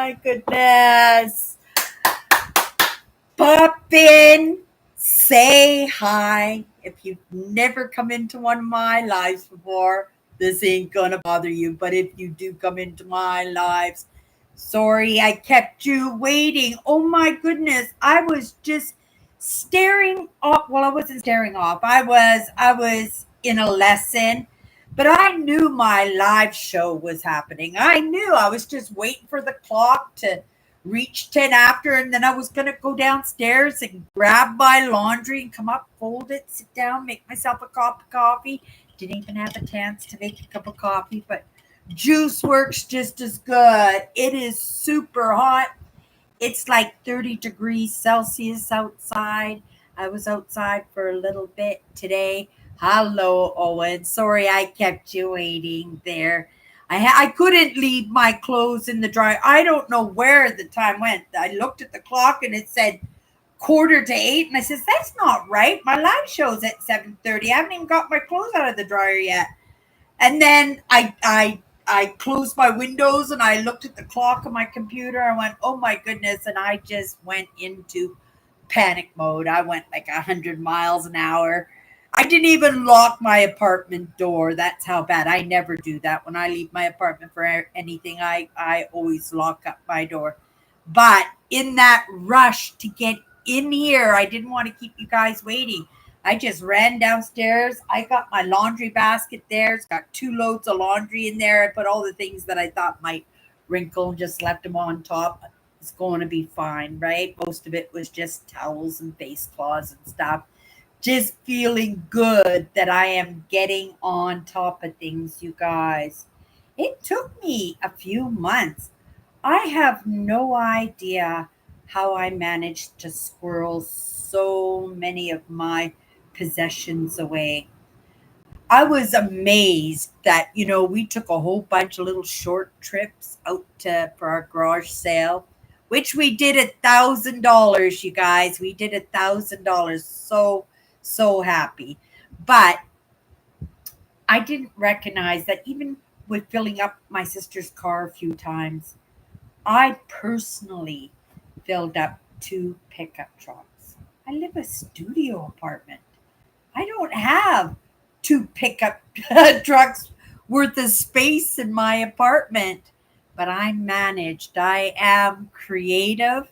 my goodness. Pop in, say hi. If you've never come into one of my lives before, this ain't gonna bother you. But if you do come into my lives, sorry I kept you waiting. Oh my goodness. I was just staring off. Well, I wasn't staring off. I was in a lesson, but I knew my live show was happening. I knew I was just waiting for the clock to reach 10 after, and then I was going to go downstairs and grab my laundry and come up, fold it, sit down, make myself a cup of coffee. Didn't even have a chance to make a cup of coffee, but juice works just as good. It is super hot. It's like 30 degrees Celsius outside. I was outside for a little bit today. Hello, Owen. Sorry I kept you waiting there. I couldn't leave my clothes in the dryer. I don't know where the time went. I looked at the clock and it said 7:45, and I says, that's not right. My live show's at 7:30. I haven't even got my clothes out of the dryer yet. And then I closed my windows and I looked at the clock on my computer. I went, oh my goodness. And I just went into panic mode. I went like 100 miles an hour. I didn't even lock my apartment door. That's how bad. I never do that. When I leave my apartment for anything, I always lock up my door. But in that rush to get in here, I didn't want to keep you guys waiting. I just ran downstairs. I got my laundry basket there. It's got 2 loads of laundry in there. I put all the things that I thought might wrinkle, just left them on top. It's going to be fine, right? Most of it was just towels and face cloths and stuff. Just feeling good that I am getting on top of things, you guys. It took me a few months. I have no idea how I managed to squirrel so many of my possessions away. I was amazed that, we took a whole bunch of little short trips out to for our garage sale, which we did $1,000, you guys. We did $1,000. So happy. But I didn't recognize that even with filling up my sister's car a few times, I personally filled up 2 pickup trucks. I live a studio apartment. I don't have 2 pickup trucks worth of space in my apartment, but I managed. I am creative.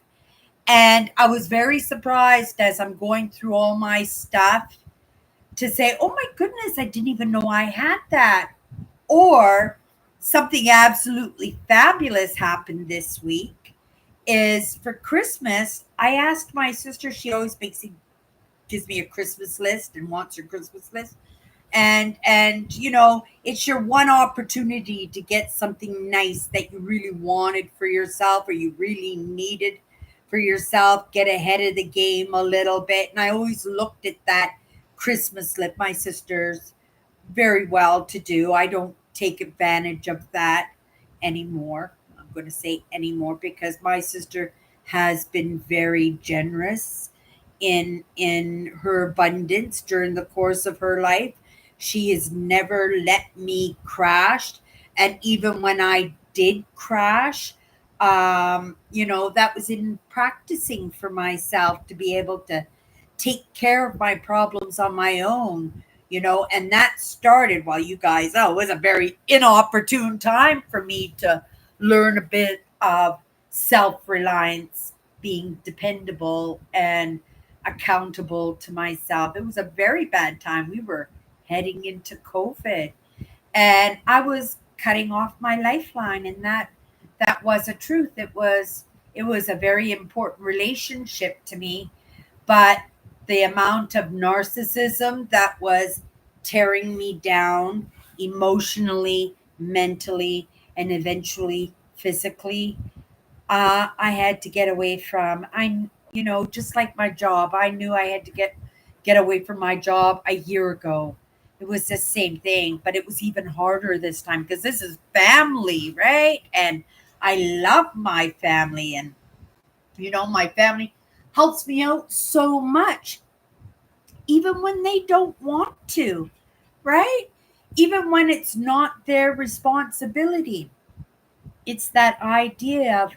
And I was very surprised as I'm going through all my stuff to say, oh my goodness, I didn't even know I had that. Or something absolutely fabulous happened this week is for Christmas. I asked my sister, she always gives me a Christmas list and wants her Christmas list. And it's your one opportunity to get something nice that you really wanted for yourself or you really needed for yourself, get ahead of the game a little bit. And I always looked at that Christmas slip. My sister's very well to do. I don't take advantage of that anymore. I'm going to say anymore because my sister has been very generous in her abundance during the course of her life. She has never let me crash. And even when I did crash, that was in practicing for myself to be able to take care of my problems on my own, and that started while you guys, it was a very inopportune time for me to learn a bit of self-reliance, being dependable and accountable to myself. It was a very bad time. We were heading into COVID and I was cutting off my lifeline, and that was a truth. It was a very important relationship to me, but the amount of narcissism that was tearing me down emotionally, mentally, and eventually physically, I had to get away from. Just like my job, I knew I had to get away from my job a year ago. It was the same thing, but it was even harder this time because this is family, right? And I love my family, and my family helps me out so much, even when they don't want to, right? Even when it's not their responsibility. It's that idea of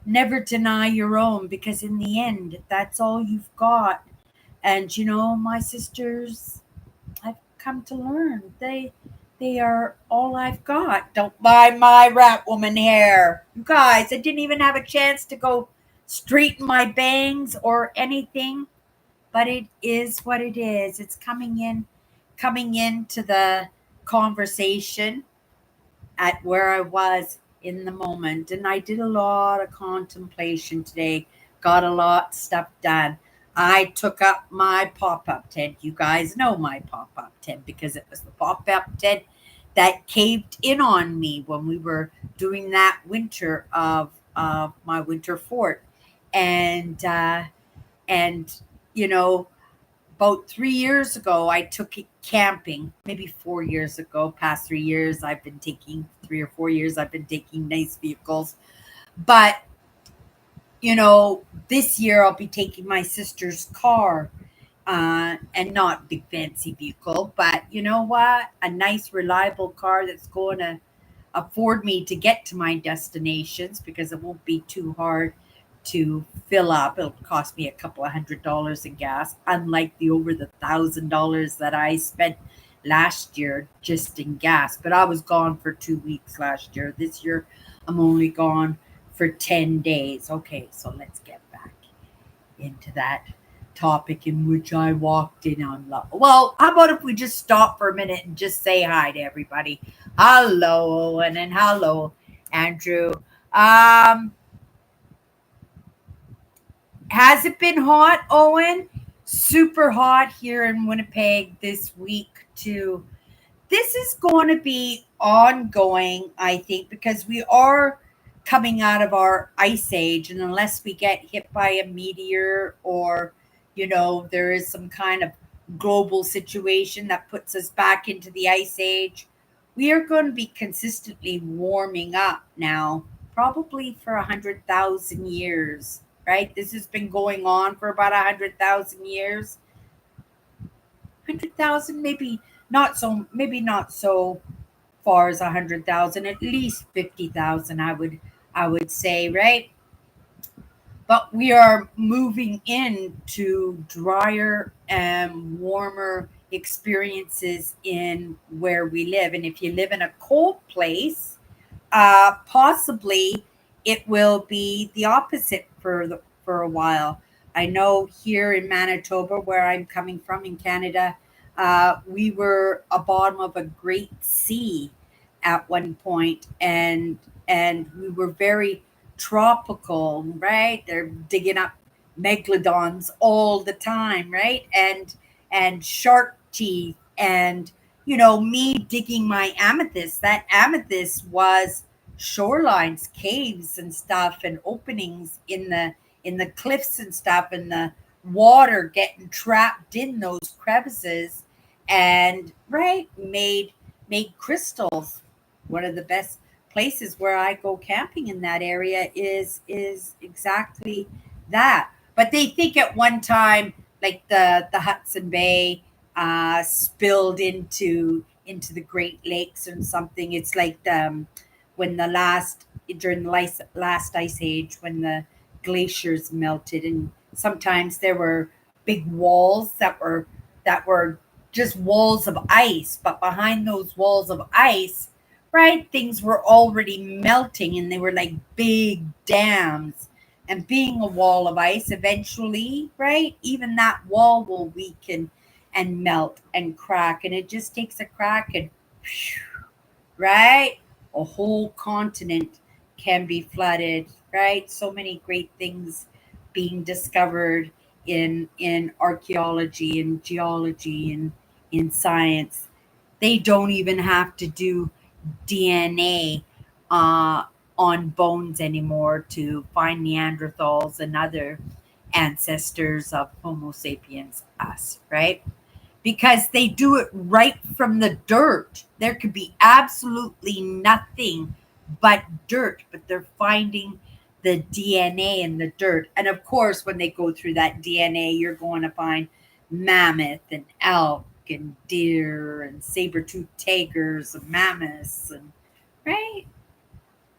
never deny your own, because in the end, that's all you've got. And my sisters, I've come to learn they are all I've got. Don't buy my rat woman hair. You guys, I didn't even have a chance to go straighten my bangs or anything, but it is what it is. It's coming into the conversation at where I was in the moment. And I did a lot of contemplation today, got a lot of stuff done. I took up my pop up tent. You guys know my pop up tent because it was the pop up tent that caved in on me when we were doing that winter of my winter fort. And you know, about 3 years ago, I took it camping. Maybe 4 years ago, past 3 years, I've been taking 3 or 4 years, I've been taking nice vehicles. But, this year I'll be taking my sister's car, and not big fancy vehicle, but you know what? A nice, reliable car that's going to afford me to get to my destinations because it won't be too hard to fill up. It'll cost me a couple of $100 in gas, unlike the over the $1,000 that I spent last year just in gas. But I was gone for 2 weeks last year. This year, I'm only gone for 10 days. Okay, so let's get back into that topic in which I walked in on love. Well, how about if we just stop for a minute and just say hi to everybody? Hello, Owen, and hello, Andrew. Um, has it been hot, Owen? Super hot here in Winnipeg this week, too. This is going to be ongoing, I think, because we are coming out of our ice age. And unless we get hit by a meteor or, there is some kind of global situation that puts us back into the ice age, we are going to be consistently warming up now, probably for 100,000 years, right? This has been going on for about 100,000 years. 100,000, maybe not so far as 100,000, at least 50,000, I would say, right? But we are moving into drier and warmer experiences in where we live. And if you live in a cold place, possibly it will be the opposite for a while. I know here in Manitoba, where I'm coming from in Canada, we were a bottom of a great sea at one point, and we were very tropical, right? They're digging up megalodons all the time, right? And shark teeth, and me digging my amethyst. That amethyst was shorelines, caves and stuff, and openings in the cliffs and stuff, and the water getting trapped in those crevices, and right, made crystals. One of the best places where I go camping in that area is exactly that. But they think at one time, like the Hudson Bay spilled into the Great Lakes or something. It's like when the last during the last ice age, when the glaciers melted, and sometimes there were big walls that were just walls of ice, but behind those walls of ice, right, things were already melting, and they were like big dams. And being a wall of ice, eventually, right, even that wall will weaken and melt and crack, and it just takes a crack and right, a whole continent can be flooded, right? So many great things being discovered in archaeology and geology and in science. They don't even have to do DNA on bones anymore to find Neanderthals and other ancestors of Homo sapiens, us, right? Because they do it right from the dirt. There could be absolutely nothing but dirt, but they're finding the DNA in the dirt. And of course, when they go through that DNA, you're going to find mammoth and elk and deer and saber-toothed tigers and mammoths, and right?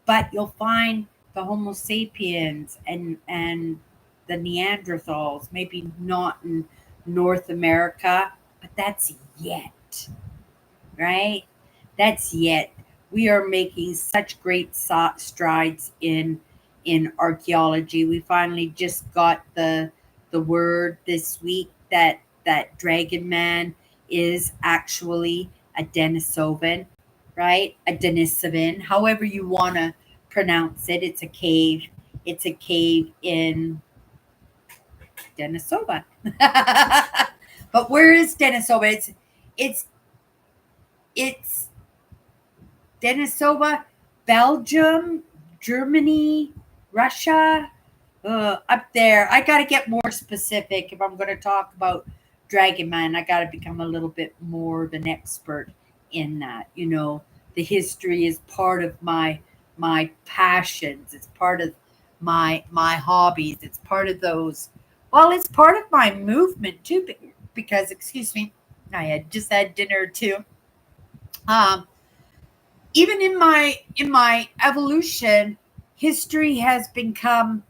But you'll find the Homo sapiens and the Neanderthals, maybe not in North America, but that's yet, right? That's yet. We are making such great strides in archaeology. We finally just got the word this week that Dragon Man is actually a Denisovan, right? A Denisovan, however you want to pronounce it. It's a cave. It's a cave in Denisova. But where is Denisova? It's it's Denisova, Belgium, Germany, Russia, up there. I got to get more specific if I'm going to talk about Dragon Man. I got to become a little bit more of an expert in that. The history is part of my passions. It's part of my hobbies. It's part of those. Well, it's part of my movement too. Because, excuse me, I had just had dinner too. Um, Even in my evolution, history has become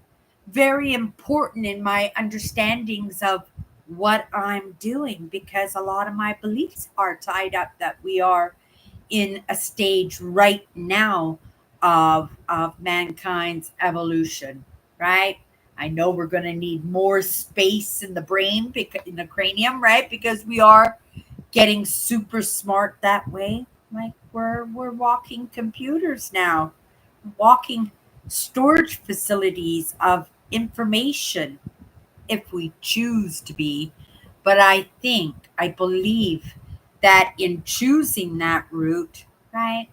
very important in my understandings of what I'm doing, because a lot of my beliefs are tied up that we are in a stage right now of mankind's evolution, right? I know we're going to need more space in the brain, in the cranium, right? Because we are getting super smart that way. Like we're walking computers now, walking storage facilities of information if we choose to be. But I believe that in choosing that route, right,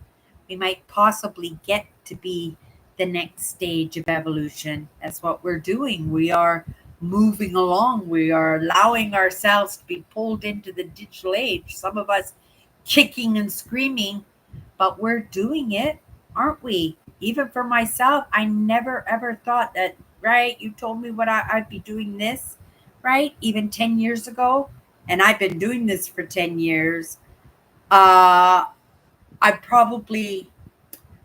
we might possibly get to be the next stage of evolution. That's what we're doing. We are moving along. We are allowing ourselves to be pulled into the digital age. Some of us kicking and screaming, but we're doing it, aren't we? Even for myself, I never ever thought that, right? You told me I'd be doing this, right? Even 10 years ago. And I've been doing this for 10 years. Uh, I probably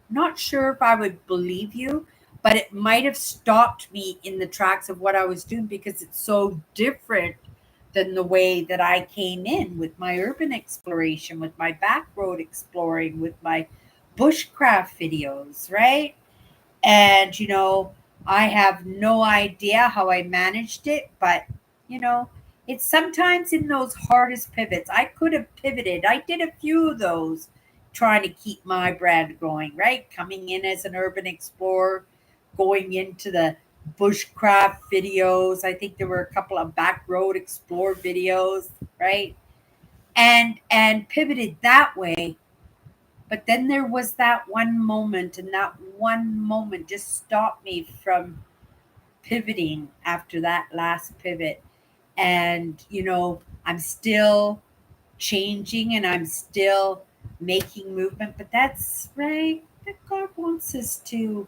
not sure if I would believe you, but it might have stopped me in the tracks of what I was doing because it's so different than the way that I came in with my urban exploration, with my back road exploring, with my bushcraft videos, right? And, I have no idea how I managed it, but, you know, it's sometimes in those hardest pivots. I could have pivoted. I did a few of those trying to keep my brand going, right? Coming in as an urban explorer, going into the bushcraft videos. I think there were a couple of back road explore videos, right? And pivoted that way, but then there was that one moment, and that one moment just stopped me from pivoting after that last pivot. And, I'm still changing and I'm still making movement, but that's right. That God wants us to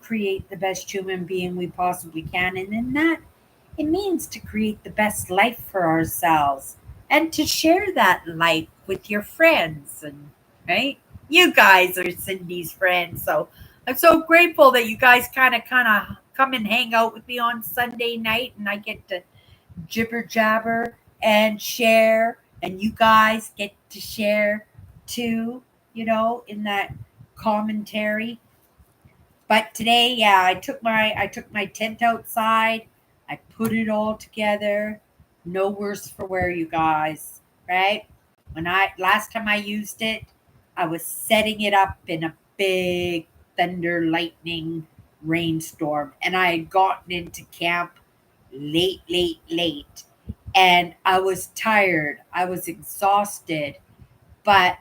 create the best human being we possibly can. And in that, it means to create the best life for ourselves and to share that life with your friends. And right, you guys are Cindy's friends, so I'm so grateful that you guys kind of come and hang out with me on Sunday night, and I get to jibber jabber and share, and you guys get to share too, in that commentary. But today, yeah, I took my tent outside. I put it all together. No worse for wear, you guys, right? When I last time I used it, I was setting it up in a big thunder, lightning, rainstorm, and I had gotten into camp late, late, late, and I was tired. I was exhausted, but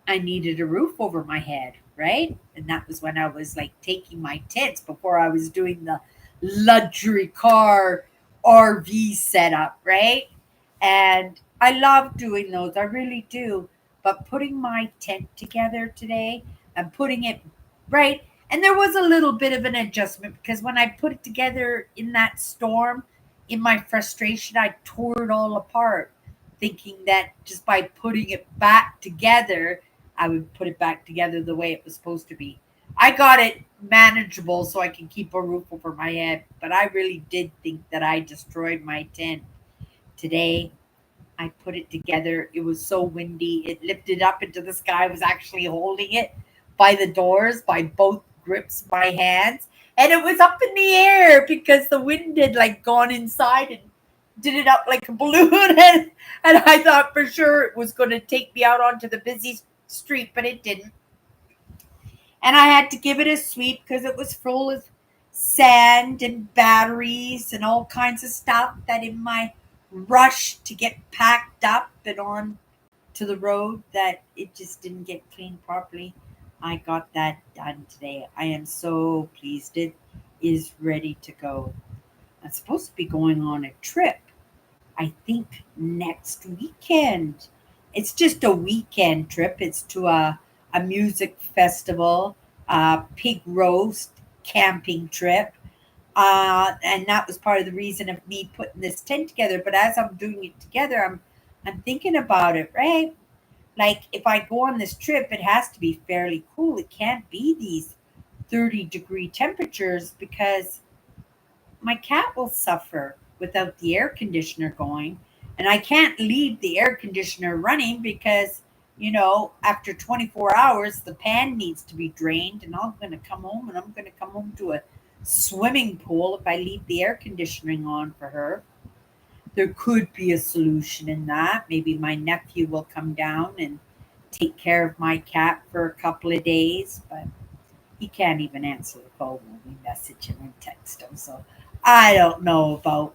I needed a roof over my head, right? And that was when I was like taking my tents before I was doing the luxury car RV setup, right? And I love doing those, I really do. But putting my tent together today and putting it right, and there was a little bit of an adjustment because when I put it together in that storm, in my frustration, I tore it all apart, thinking that just by putting it back together, I would put it back together the way it was supposed to be. I got it manageable so I can keep a roof over my head, but I really did think that I destroyed my tent today. I put it together. It was so windy. It lifted up into the sky. I was actually holding it by the doors, by both grips of my hands. And it was up in the air because the wind had like gone inside and did it up like a balloon. And I thought for sure it was going to take me out onto the busy street, but it didn't. And I had to give it a sweep because it was full of sand and batteries and all kinds of stuff that in my rush to get packed up and on to the road that it just didn't get cleaned properly. I got that done today. I am so pleased. It is ready to go. I'm supposed to be going on a trip, I think next weekend. It's just a weekend trip. It's to a music festival, a pig roast, camping trip. And that was part of the reason of me putting this tent together. But as I'm doing it together, I'm thinking about it, right? Like if I go on this trip, it has to be fairly cool. It can't be these 30-degree temperatures because my cat will suffer without the air conditioner going. And I can't leave the air conditioner running because, after 24 hours, the pan needs to be drained. And I'm going to come home and I'm going to come home to a swimming pool if I leave the air conditioning on for her. There could be a solution in that. Maybe my nephew will come down and take care of my cat for a couple of days, but he can't even answer the phone when we message him and text him. So I don't know about,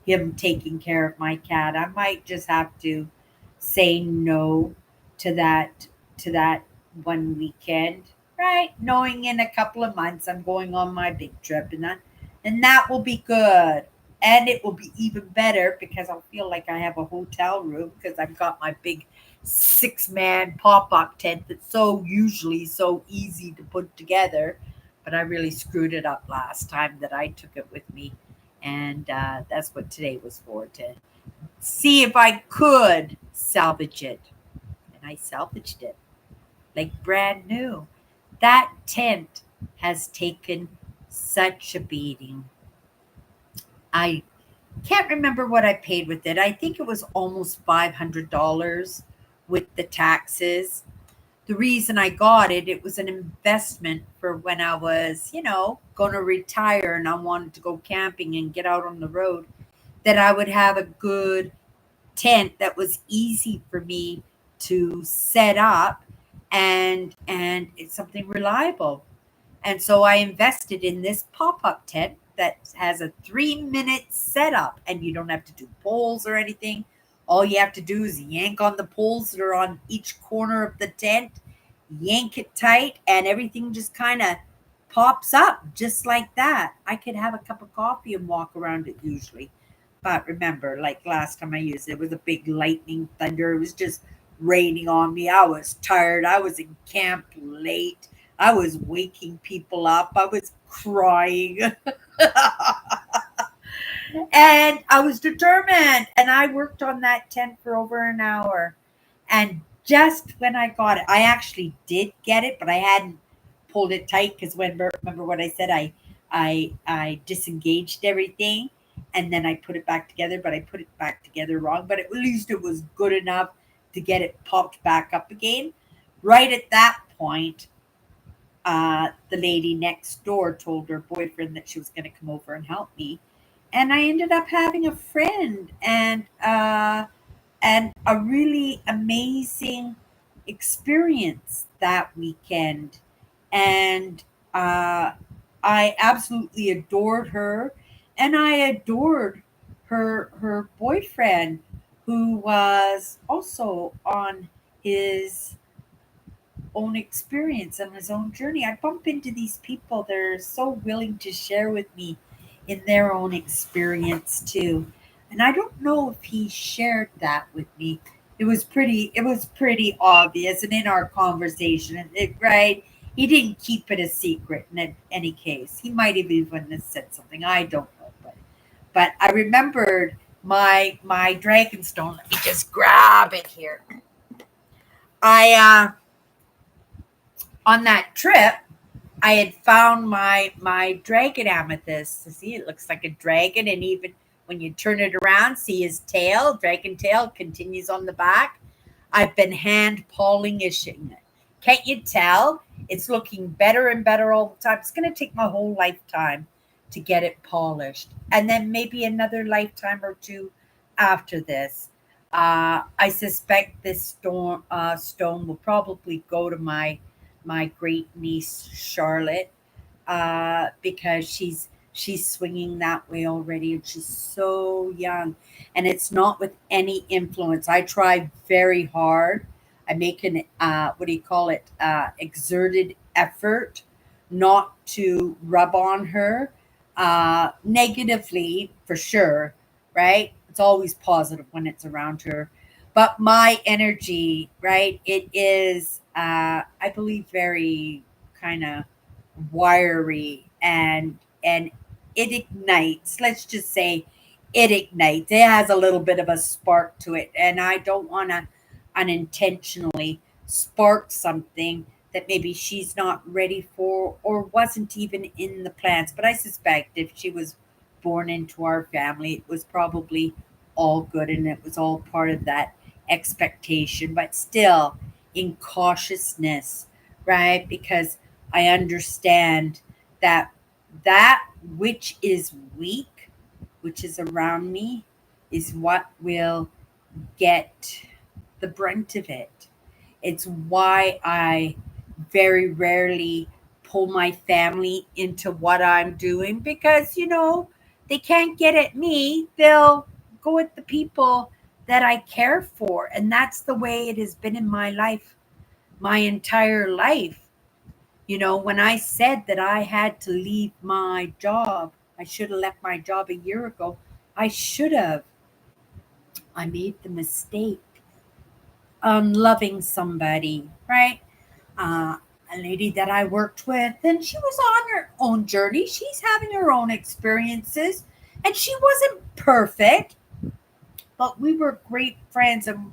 him taking care of my cat. I might just have to say no to that one weekend, right? Knowing in a couple of months I'm going on my big trip and that will be good. And it will be even better because I'll feel like I have a hotel room because I've got my big 6-man pop-up tent that's so usually so easy to put together. But I really screwed it up last time that I took it with me. And that's what today was for, to see if I could salvage it. And I salvaged it like brand new. That tent has taken such a beating. I can't remember what I paid with it. I think it was almost $500 with the taxes. The reason I got it, it was an investment for when I was, going to retire and I wanted to go camping and get out on the road, that I would have a good tent that was easy for me to set up and it's something reliable. And so I invested in this pop-up tent that has a 3-minute setup and you don't have to do poles or anything. All you have to do is yank on the poles that are on each corner of the tent, yank it tight, and everything just kind of pops up just like that. I could have a cup of coffee and walk around it usually. But remember, like last time I used it, it was a big lightning thunder. It was just raining on me. I was tired. I was in camp late. I was waking people up. I was crying. And I was determined. And I worked on that tent for over an hour. And just when I got it, I actually did get it, but I hadn't pulled it tight because remember what I said? I disengaged everything and then I put it back together, but I put it back together wrong. But at least it was good enough to get it popped back up again. Right at that point, the lady next door told her boyfriend that she was going to come over and help me, and I ended up having a friend and a really amazing experience that weekend. And I absolutely adored her, and I adored her boyfriend, who was also on his own experience and his own journey. I bump into these people that are so willing to share with me in their own experience too. And I don't know if he shared that with me. It was pretty obvious and in our conversation, right? He didn't keep it a secret in any case. He might have even have said something. I don't know. But I remembered my dragon stone. Let me just grab it here. I on that trip. I had found my dragon amethyst. See, it looks like a dragon, and even when you turn it around, see his tail, dragon tail continues on the back. I've been hand polishing it. Can't you tell? It's looking better and better all the time. It's going to take my whole lifetime to get it polished, and then maybe another lifetime or two after this. I suspect this stone will probably go to my great niece Charlotte, because she's swinging that way already, and she's so young, and it's not with any influence. I try very hard. I make an what do you call it? Exerted effort not to rub on her negatively, for sure, right? It's always positive when it's around her. But my energy, right? It is, I believe, very kind of wiry, and it ignites. Let's just say it ignites. It has a little bit of a spark to it, and I don't want to unintentionally spark something that maybe she's not ready for or wasn't even in the plans. But I suspect if she was born into our family, it was probably all good, and it was all part of that expectation, but still in cautiousness, right? Because I understand that that which is weak, which is around me, is what will get the brunt of it. It's why I very rarely pull my family into what I'm doing, because, they can't get at me. They'll go at the people that I care for. And that's the way it has been in my life, my entire life. When I said that I had to leave my job, I should have left my job a year ago. I should have. I made the mistake on loving somebody, right? Uh, a lady that I worked with, and she was on her own journey. She's having her own experiences, and she wasn't perfect, but we were great friends, and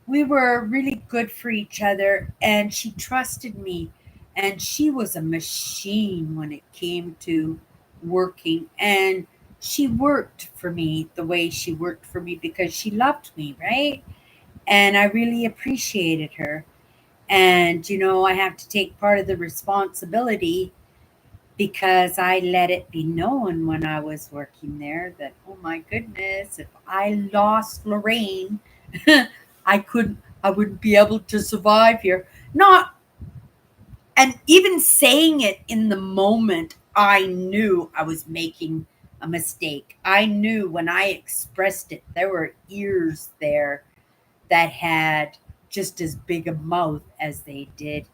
we were really good for each other, and she trusted me, and she was a machine when it came to working, and she worked for me the way she worked for me because she loved me, right? And I really appreciated her. And I have to take part of the responsibility, because I let it be known when I was working there that, oh my goodness, if I lost Lorraine, I wouldn't be able to survive here. Not, and even saying it in the moment, I knew I was making a mistake. I knew when I expressed it, there were ears there that had just as big a mouth as they did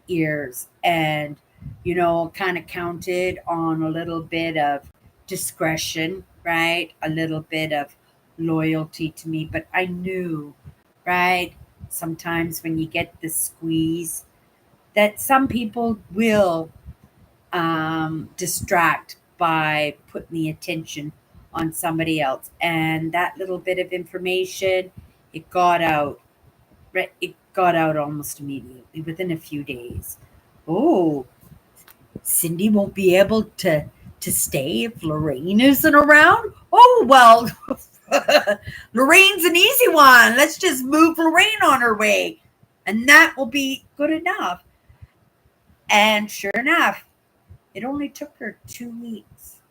ears. And kind of counted on a little bit of discretion, right? A little bit of loyalty to me. But I knew, right? Sometimes when you get the squeeze, that some people will distract by putting the attention on somebody else. And that little bit of information, it got out. Right? It got out almost immediately, within a few days. Oh, Cindy won't be able to stay if Lorraine isn't around. Oh well, Lorraine's an easy one. Let's just move Lorraine on her way, and that will be good enough. And sure enough, it only took her 2 weeks,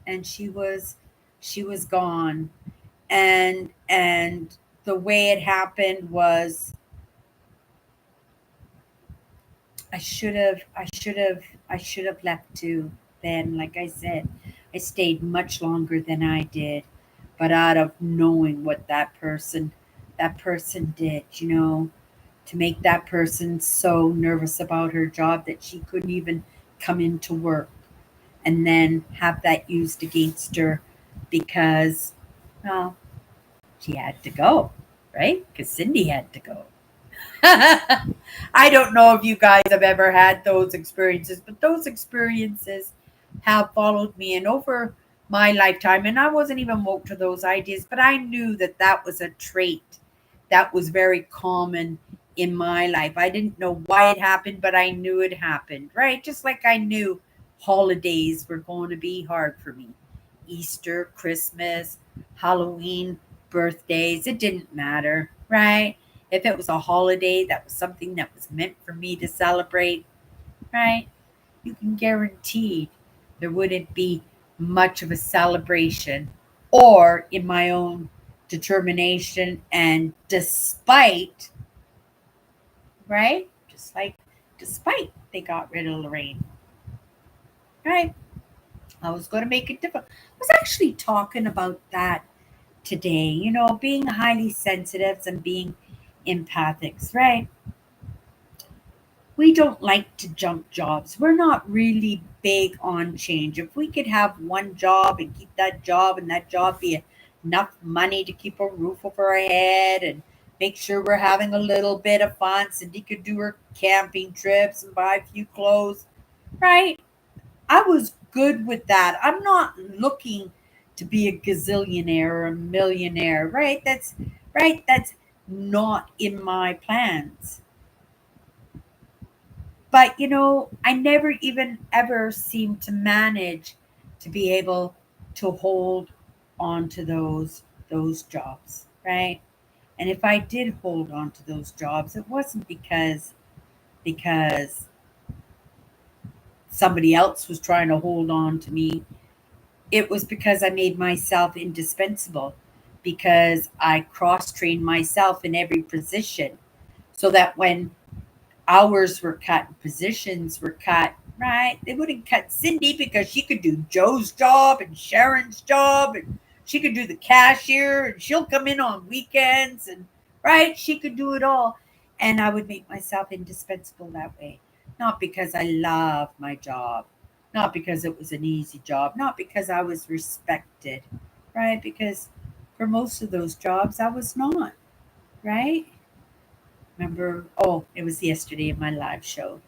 and she was gone. And the way it happened was, I should have left too. Then, like I said, I stayed much longer than I did, but out of knowing what that person did, to make that person so nervous about her job that she couldn't even come into work, and then have that used against her because, well, she had to go, right? Because Cindy had to go. I don't know if you guys have ever had those experiences, but those experiences have followed me and over my lifetime. And I wasn't even woke to those ideas, but I knew that that was a trait that was very common in my life. I didn't know why it happened, but I knew it happened, right? Just like I knew holidays were going to be hard for me. Easter, Christmas, Halloween, birthdays, it didn't matter, right? If it was a holiday that was something that was meant for me to celebrate, right? You can guarantee there wouldn't be much of a celebration. Or in my own determination and despite, right? Just like despite they got rid of Lorraine, right? I was going to make it different. I was actually talking about that today, being highly sensitive and being empathics, right? We don't like to jump jobs. We're not really big on change. If we could have one job and keep that job and that job be enough money to keep a roof over our head and make sure we're having a little bit of fun, Cindy could do her camping trips and buy a few clothes, right? I was good with that. I'm not looking to be a gazillionaire or a millionaire, right? That's not in my plans. But I never even ever seemed to manage to be able to hold on to those jobs, right? And if I did hold on to those jobs, it wasn't because somebody else was trying to hold on to me. It was because I made myself indispensable, because I cross trained myself in every position so that when hours were cut and positions were cut, right? They wouldn't cut Cindy because she could do Joe's job and Sharon's job and she could do the cashier and she'll come in on weekends and right, she could do it all. And I would make myself indispensable that way. Not because I love my job, not because it was an easy job, not because I was respected, right? Because for most of those jobs I was not, right? Remember, oh, it was yesterday in my live show,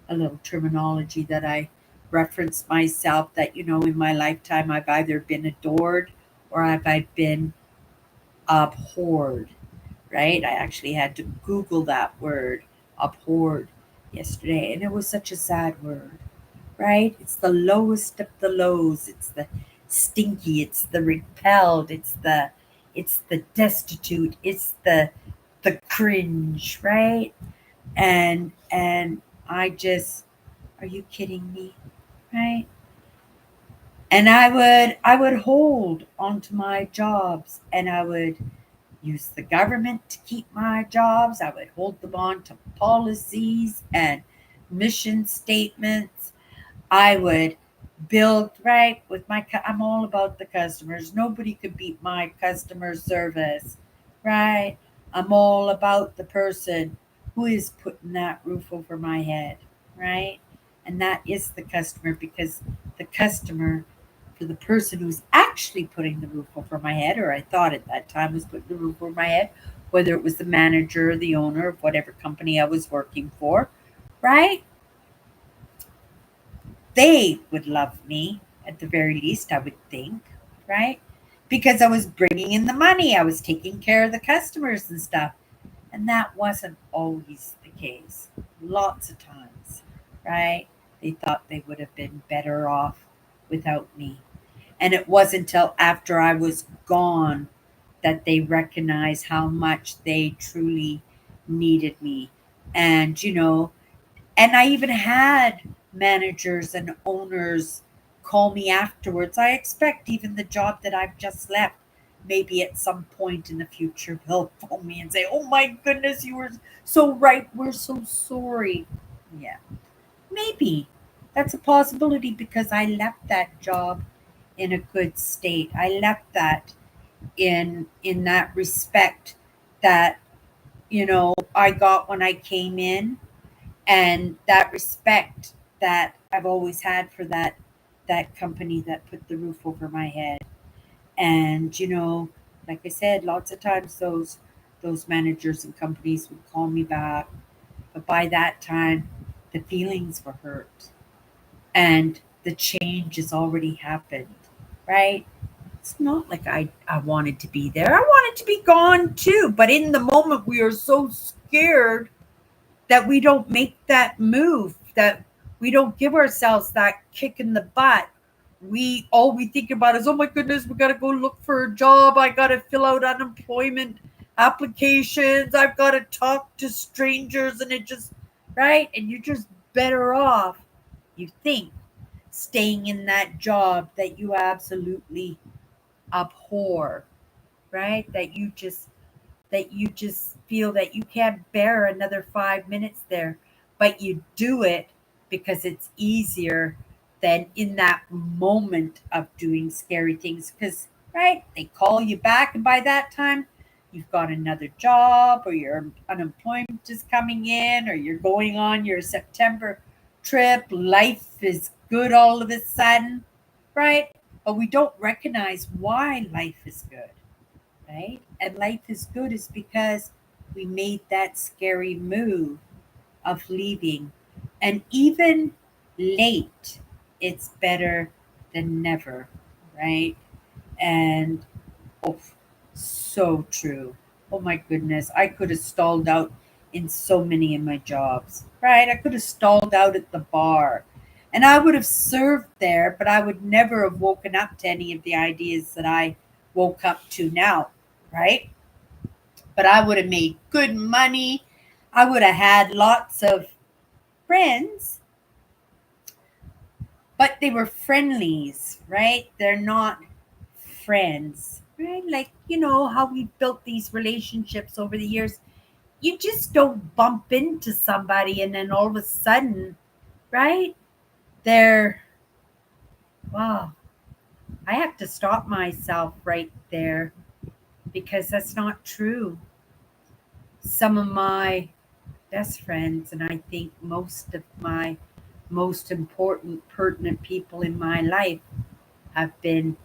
a little terminology that I referenced myself that, in my lifetime, I've either been adored or I've been abhorred, right? I actually had to Google that word, abhorred, yesterday. And it was such a sad word, right? It's the lowest of the lows. It's the stinky. It's the repelled. It's the destitute. It's the cringe, right? And I just, are you kidding me? Right? And I would hold onto my jobs and I would use the government to keep my jobs. I would hold them on to policies and mission statements. I would build right with I'm all about the customers. Nobody could beat my customer service, right? I'm all about the person who is putting that roof over my head, right? And that is the customer, because the customer, for the person who's actually putting the roof over my head, or I thought at that time was putting the roof over my head, whether it was the manager or the owner of whatever company I was working for, right? They would love me at the very least, I would think, right? Because I was bringing in the money, I was taking care of the customers and stuff. And that wasn't always the case. Lots of times, right? They thought they would have been better off without me. And it wasn't until after I was gone that they recognized how much they truly needed me. And, and I even had managers and owners call me afterwards. I expect even the job that I've just left, maybe at some point in the future, they'll phone me and say, "Oh my goodness, you were so right. We're so sorry." Yeah, maybe that's a possibility because I left that job in a good state. I left that in that respect that I got when I came in, and that respect that I've always had for that company that put the roof over my head. And like I said, lots of times those managers and companies would call me back, but by that time the feelings were hurt and the change has already happened, right? It's not like I wanted to be there. I wanted to be gone too, but in the moment we are so scared, that we don't make that move, that we don't give ourselves that kick in the butt. We all we think about is, oh my goodness, we got to go look for a job. I got to fill out unemployment applications. I've got to talk to strangers, and it just, right? And you're just better off, you think, staying in that job that you absolutely abhor, right? That you just feel that you can't bear another 5 minutes there, but you do it because it's easier than in that moment of doing scary things. Because, right, they call you back, and by that time, you've got another job, or your unemployment is coming in, or you're going on your September trip. Life is good all of a sudden, right? But we don't recognize why life is good, right? And life is good is because we made that scary move of leaving. And even late, it's better than never, right? And oh, so true. Oh my goodness, I could have stalled out in so many of my jobs, right? I could have stalled out at the bar. And I would have served there, but I would never have woken up to any of the ideas that I woke up to now, right? But I would have made good money. I would have had lots of friends, but they were friendlies, right? They're not friends, right? Like, how we built these relationships over the years. You just don't bump into somebody and then all of a sudden, right? They're, wow, I have to stop myself right there because that's not true. Some of my best friends, and I think most of my most important, pertinent people in my life have been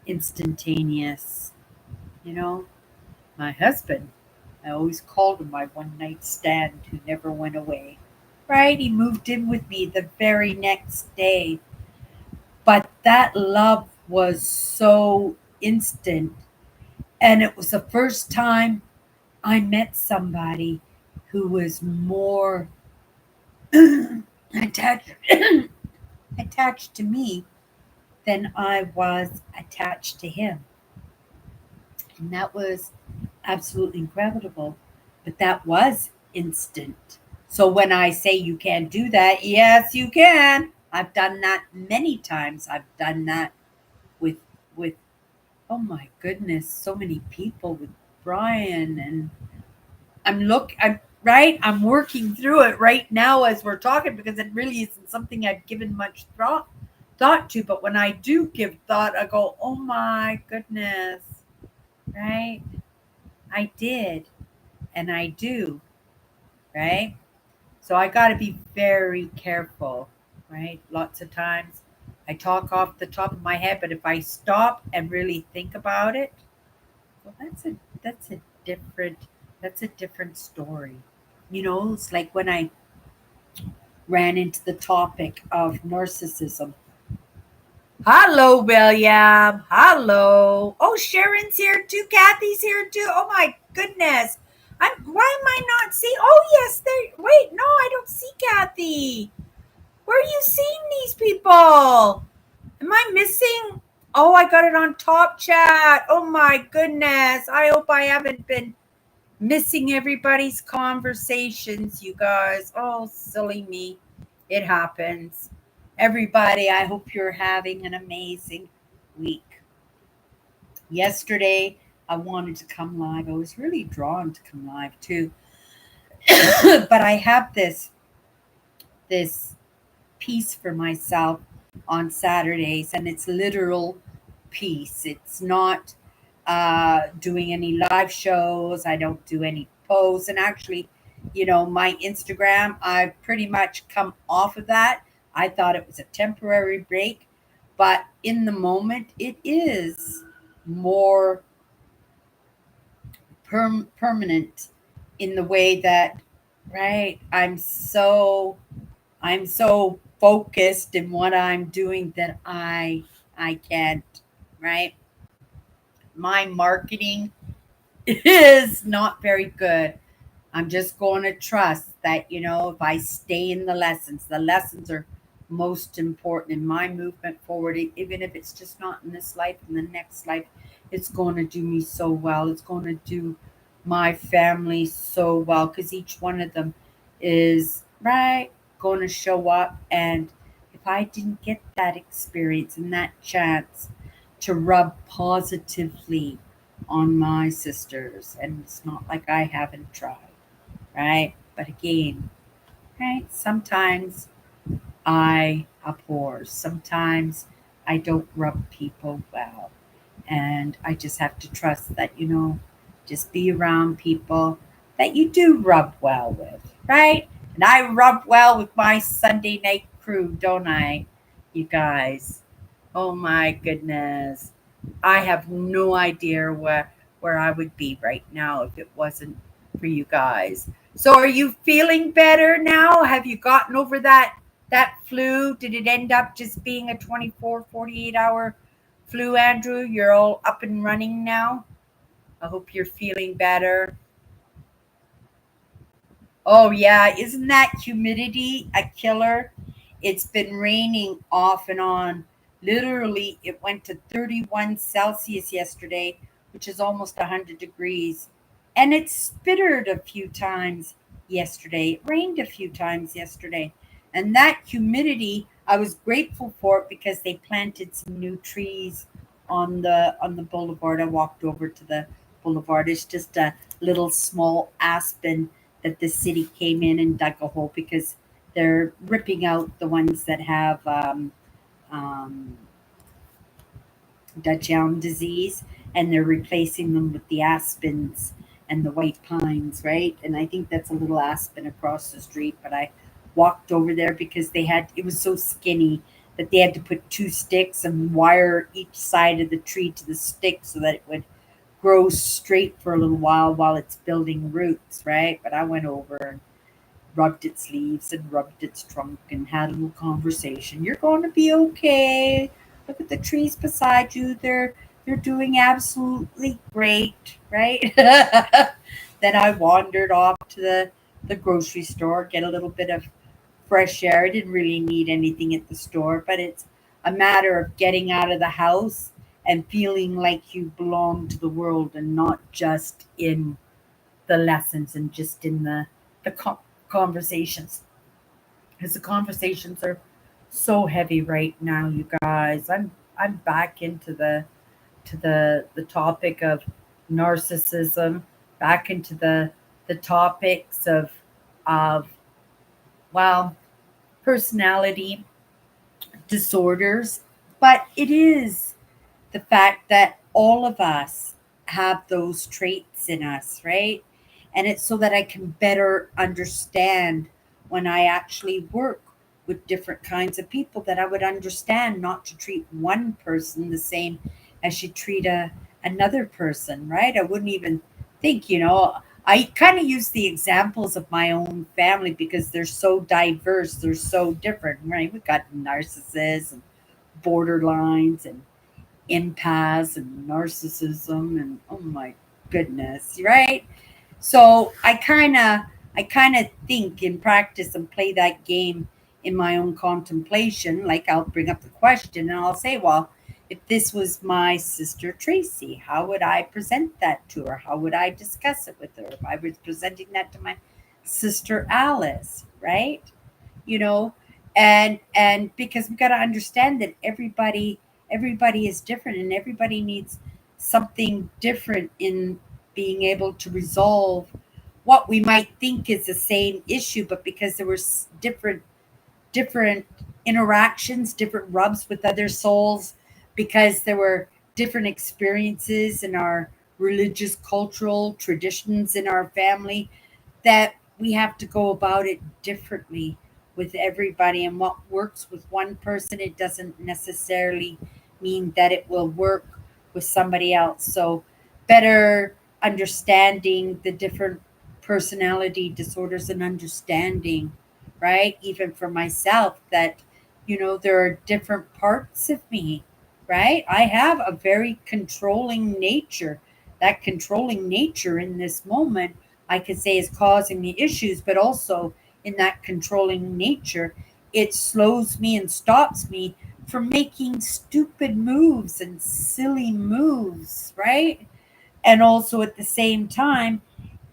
instantaneous. You know, my husband, I always called him my one night stand who never went away. Right? He moved in with me the very next day. But that love was so instant. And it was the first time I met somebody who was more attached attached to me than I was attached to him. And that was absolutely incredible. But that was instant. So when I say you can't do that, yes, you can. I've done that many times. I've done that with with oh my goodness, so many people, with Brian, and I'm right. I'm working through it right now as we're talking because it really isn't something I've given much thought to. But when I do give thought, I go, oh my goodness, right? I did, and I do, right? So I got to be very careful, right? Lots of times I talk off the top of my head, but if I stop and really think about it, well, different that's a different story. It's like when I ran into the topic of narcissism. Hello, William. Hello. Oh, Sharon's here too. Kathy's here too. Oh my goodness. Why am I not seeing? Oh yes, there. Wait, no, I don't see Kathy. Where are you seeing these people? Am I missing? Oh, I got it on Top Chat. Oh my goodness. I hope I haven't been missing everybody's conversations, you guys. Oh, silly me. It happens. Everybody, I hope you're having an amazing week. Yesterday, I wanted to come live. I was really drawn to come live too. But I have this piece for myself on Saturdays, and it's literal peace. It's not doing any live shows. I don't do any posts. And actually, my Instagram, I've pretty much come off of that. I thought it was a temporary break, but in the moment, it is more permanent in the way that, right? I'm so focused in what I'm doing that I can't, right? My marketing is not very good. I'm just going to trust that, if I stay in the lessons are most important in my movement forward, even if it's just not in this life, in the next life, it's going to do me so well. It's going to do my family so well because each one of them is, right, going to show up. And if I didn't get that experience and that chance to rub positively on my sisters, and it's not like I haven't tried, right? But again, right, sometimes I abhor, sometimes I don't rub people well. And I just have to trust that, just be around people that you do rub well with, right? And I rub well with my Sunday night crew, don't I, you guys? Oh my goodness. I have no idea where I would be right now if it wasn't for you guys. So are you feeling better now? Have you gotten over that flu? Did it end up just being a 24, 48-hour flu, Andrew? You're all up and running now? I hope you're feeling better. Oh, yeah. Isn't that humidity a killer? It's been raining off and on. Literally, it went to 31 Celsius yesterday, which is almost 100 degrees. And it spittered a few times yesterday. It rained a few times yesterday. And that humidity, I was grateful for it because they planted some new trees on the boulevard. I walked over to the boulevard. It's just a little small aspen that the city came in and dug a hole because they're ripping out the ones that have um, Dutch elm disease, and they're replacing them with the aspens and the white pines, right? And I think that's a little aspen across the street. But I walked over there because it was so skinny that they had to put two sticks and wire each side of the tree to the stick so that it would grow straight for a little while it's building roots, right? But I went over and rubbed its leaves and rubbed its trunk and had a little conversation. You're going to be okay. Look at the trees beside you. They're doing absolutely great, right? Then I wandered off to the grocery store, get a little bit of fresh air. I didn't really need anything at the store, but it's a matter of getting out of the house and feeling like you belong to the world and not just in the lessons and just in the conversations, because the conversations are so heavy right now, you guys. I'm back into the topic of narcissism, back into the topics of well, personality disorders, but it is the fact that all of us have those traits in us, right? And it's so that I can better understand when I actually work with different kinds of people, that I would understand not to treat one person the same as you treat another person, right? I wouldn't even think, I kind of use the examples of my own family because they're so diverse, they're so different, right? We've got narcissists and borderlines and empaths and narcissism and oh my goodness, right? So I kind of think and practice and play that game in my own contemplation. Like I'll bring up the question and I'll say, well, if this was my sister Tracy, how would I present that to her? How would I discuss it with her if I was presenting that to my sister Alice, right? you know and because we got to understand that everybody is different, and everybody needs something different in being able to resolve what we might think is the same issue, but because there were different interactions, different rubs with other souls, because there were different experiences in our religious cultural traditions in our family, that we have to go about it differently with everybody. And what works with one person, it doesn't necessarily mean that it will work with somebody else. So, better understanding the different personality disorders and understanding, right? Even for myself, that, there are different parts of me, right? I have a very controlling nature. That controlling nature in this moment I could say is causing me issues, but also in that controlling nature, it slows me and stops me from making stupid moves and silly moves, right? And also at the same time,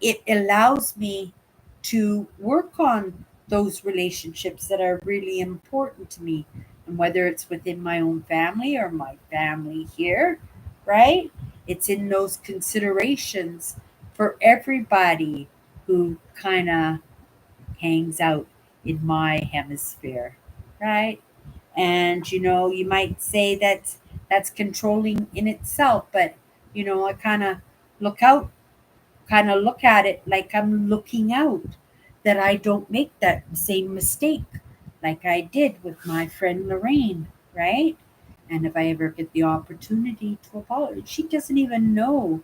it allows me to work on those relationships that are really important to me. And whether it's within my own family or my family here, right? It's in those considerations for everybody who kind of hangs out in my hemisphere, right? And you might say that that's controlling in itself, but I look out look at it like I'm looking out, that I don't make that same mistake like I did with my friend Lorraine, right? And if I ever get the opportunity to apologize, she doesn't even know.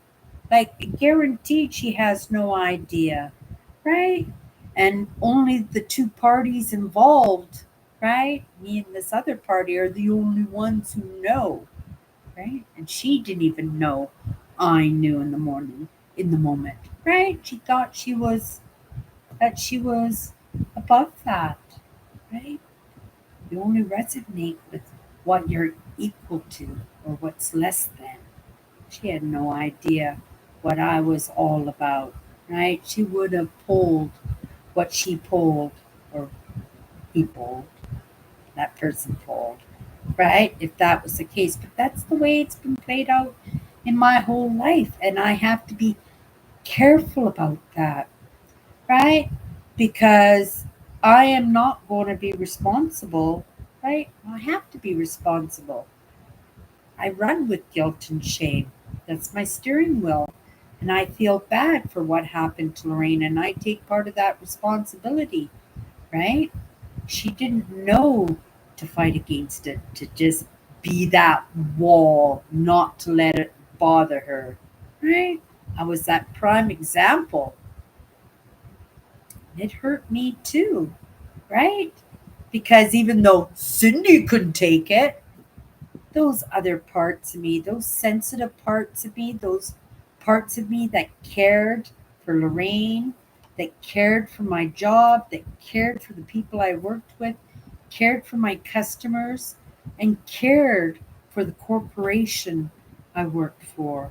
Like, guaranteed she has no idea, right? And only the two parties involved, right? Me and this other party are the only ones who know, right? And she didn't even know I knew in the moment, right? She thought she was above that, right? You only resonate with what you're equal to or what's less than. She had no idea what I was all about, right? She would have pulled what she pulled, or he pulled, that person pulled, right? If that was the case. But that's the way it's been played out in my whole life. And I have to be careful about that, right? Because I am not going to be responsible, right? I have to be responsible. I run with guilt and shame. That's my steering wheel. And I feel bad for what happened to Lorraine, and I take part of that responsibility, right? She didn't know to fight against it, to just be that wall, not to let it bother her, right? I was that prime example. It hurt me too, right? Because even though Cindy couldn't take it, those other parts of me, those sensitive parts of me, those parts of me that cared for Lorraine, that cared for my job, that cared for the people I worked with, cared for my customers, and cared for the corporation I worked for,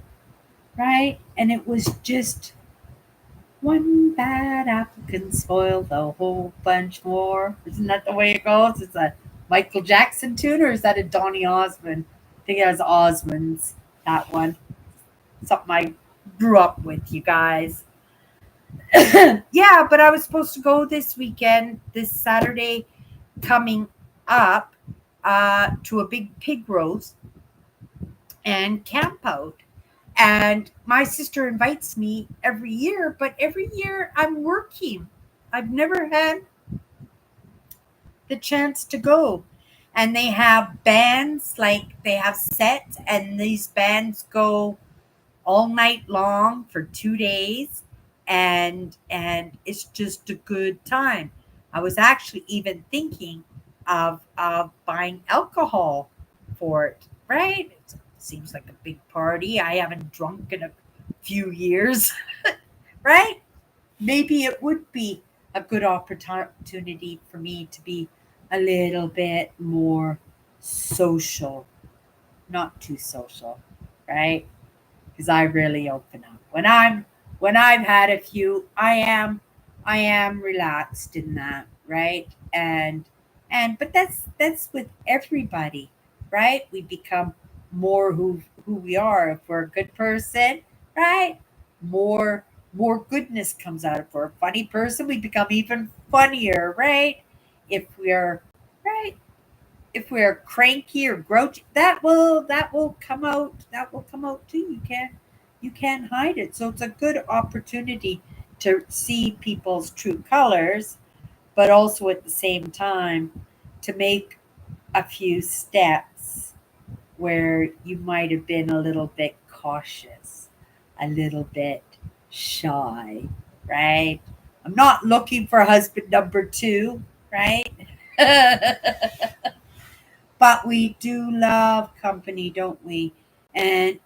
right? And it was just one bad apple can spoil the whole bunch more. Isn't that the way it goes? It's a Michael Jackson tune, or is that a Donny Osmond? I think it was Osmond's, that one. Something I grew up with, you guys. Yeah, but I was supposed to go this weekend, this Saturday coming up, to a big pig roast and camp out. And my sister invites me every year, but every year I'm working. I've never had the chance to go. And they have bands, like they have sets, and these bands go all night long for 2 days, and it's just a good time. I was actually even thinking of buying alcohol for it, right? It seems like a big party. I haven't drunk in a few years, right? Maybe it would be a good opportunity for me to be a little bit more social, not too social, right? Because I really open up when I've had a few. I am relaxed in that, right? And but that's with everybody, right? We become more who we are. If we're a good person, right? More goodness comes out. If we're a funny person, we become even funnier, right? If we're right, if we're cranky or grouchy, that will come out. That will come out too. You can't hide it. So it's a good opportunity to see people's true colors, but also at the same time to make a few steps where you might have been a little bit cautious, a little bit shy, right? I'm not looking for husband number two, right? But we do love company, don't we? And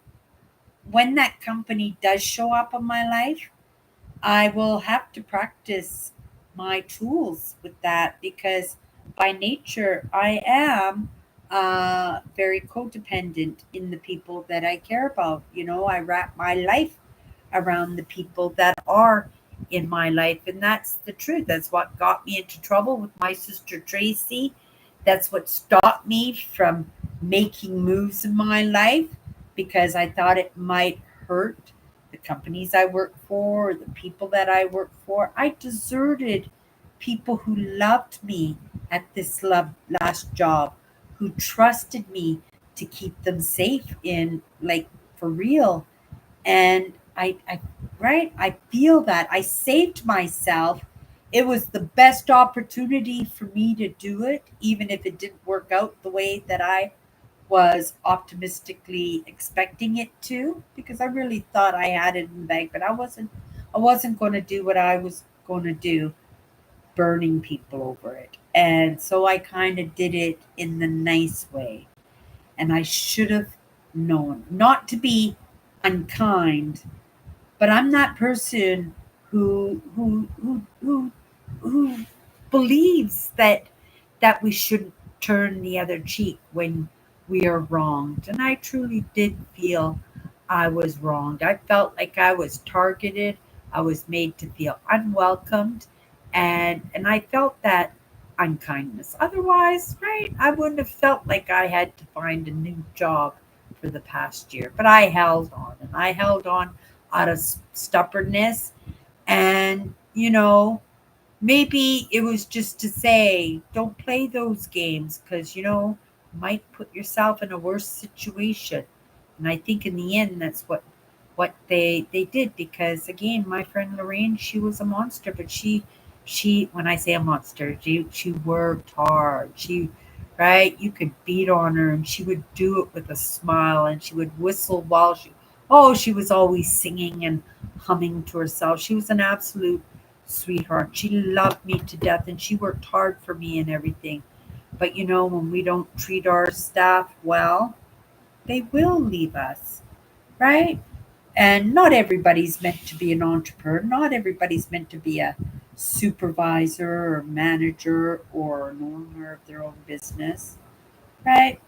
when that company does show up in my life, I will have to practice my tools with that because by nature I am very codependent in the people that I care about. I wrap my life around the people that are in my life, and that's the truth. That's what got me into trouble with my sister Tracy. That's what stopped me from making moves in my life because I thought it might hurt the companies I work for, or the people that I work for. I deserted people who loved me at this last job, who trusted me to keep them safe in, like, for real. And I feel that I saved myself. It was the best opportunity for me to do it, even if it didn't work out the way that I was optimistically expecting it to, because I really thought I had it in the bag, but I wasn't going to do what I was going to do, burning people over it. And so I kind of did it in the nice way. And I should have known not to be unkind, but I'm that person who believes that we shouldn't turn the other cheek when we are wronged. And I truly did feel I was wronged. I felt like I was targeted. I was made to feel unwelcomed, and I felt that unkindness. Otherwise, right, I wouldn't have felt like I had to find a new job for the past year. But I held on, and I held on out of stubbornness. And, maybe it was just to say, don't play those games because, you might put yourself in a worse situation. And I think in the end, that's what they did, because again, my friend Lorraine, she was a monster, but she when I say a monster, she worked hard. She right, you could beat on her and she would do it with a smile, and she would whistle while she was always singing and humming to herself. She was an absolute sweetheart. She loved me to death and she worked hard for me and everything. But when we don't treat our staff well, they will leave us, right? And not everybody's meant to be an entrepreneur. Not everybody's meant to be a supervisor or manager or an owner of their own business, right?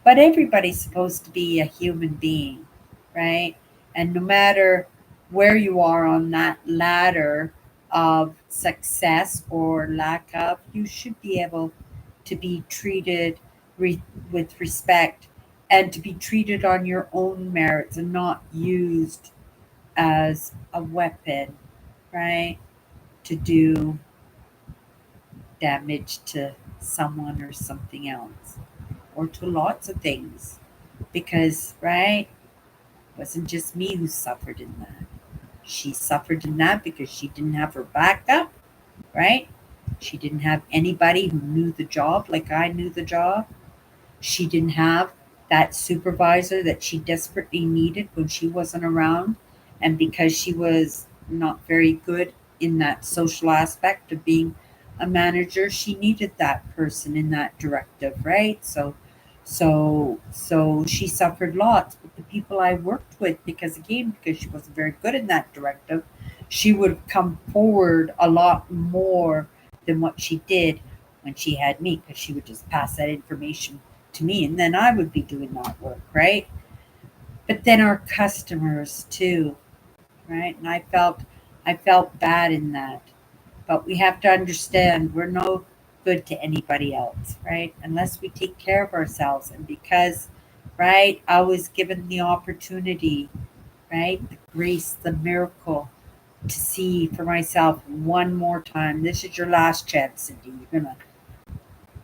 But everybody's supposed to be a human being, right? And no matter where you are on that ladder of success or lack of, you should be able to be treated with respect, and to be treated on your own merits and not used as a weapon, right? To do damage to someone or something else, or to lots of things. Because, right, it wasn't just me who suffered in that. She suffered in that because she didn't have her backup, right? She didn't have anybody who knew the job like I knew the job. She didn't have that supervisor that she desperately needed when she wasn't around. And because she was not very good in that social aspect of being a manager, she needed that person in that directive, right? So she suffered lots. But the people I worked with, because she wasn't very good in that directive, she would have come forward a lot more than what she did when she had me, because she would just pass that information to me and then I would be doing that work, right? But then our customers too, right? And I felt bad in that. But we have to understand we're no good to anybody else, right? Unless we take care of ourselves. And because, right, I was given the opportunity, right, the grace, the miracle, to see for myself one more time. This is your last chance, Cindy. You're gonna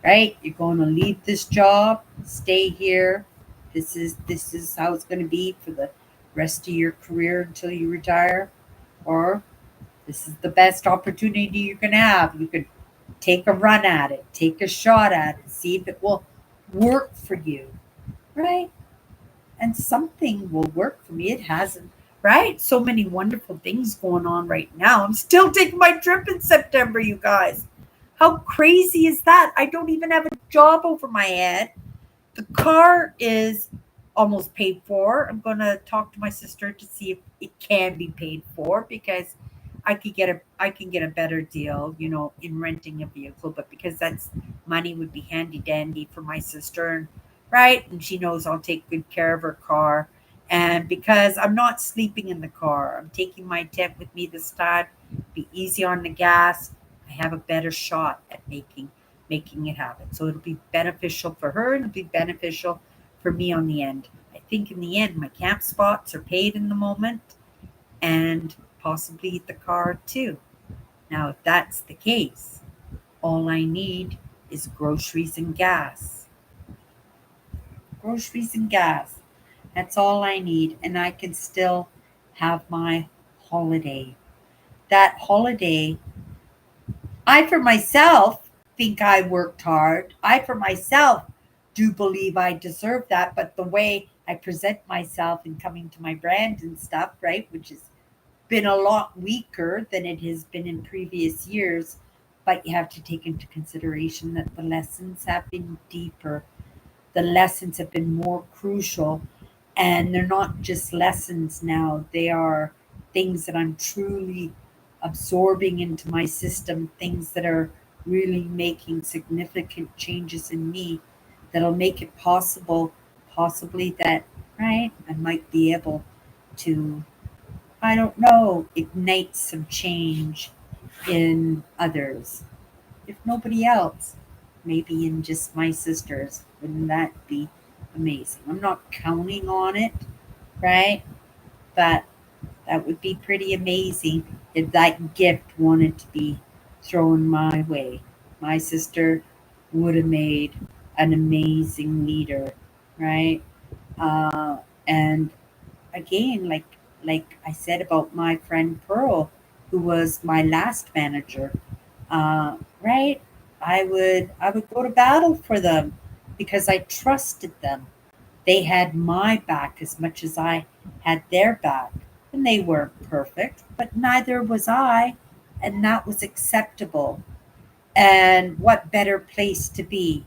right? You're going to leave this job, stay here. This is how it's going to be for the rest of your career until you retire, or this is the best opportunity you can have. You can take a run at it, take a shot at it, see if it will work for you, right? And something will work for me. It hasn't, right? So many wonderful things going on right now. I'm still taking my trip in September, you guys. How crazy is that? I don't even have a job over my head. The car is almost paid for. I'm going to talk to my sister to see if it can be paid for, because I can get a better deal, in renting a vehicle, but because that's money would be handy dandy for my sister, and right, and she knows I'll take good care of her car. And because I'm not sleeping in the car, I'm taking my tent with me this time. Be easy on the gas. I have a better shot at making it happen. So it'll be beneficial for her and it'll be beneficial for me on the end. I think in the end my camp spots are paid in the moment and possibly the car too. Now, if that's the case, all I need is groceries and gas. Groceries and gas. That's all I need. And I can still have my holiday. That holiday, I for myself think I worked hard. I for myself do believe I deserve that. But the way I present myself in coming to my brand and stuff, right, which is been a lot weaker than it has been in previous years, but you have to take into consideration that the lessons have been deeper. The lessons have been more crucial, and they're not just lessons now, they are things that I'm truly absorbing into my system, things that are really making significant changes in me that'll make it possible, possibly that, right, I might be able to, I don't know, ignite some change in others. If nobody else, maybe in just my sisters. Wouldn't that be amazing? I'm not counting on it, right? But that would be pretty amazing if that gift wanted to be thrown my way. My sister would have made an amazing leader, right? And again, like I said about my friend Pearl, who was my last manager, right? I would go to battle for them because I trusted them. They had my back as much as I had their back, and they weren't perfect, but neither was I, and that was acceptable. And what better place to be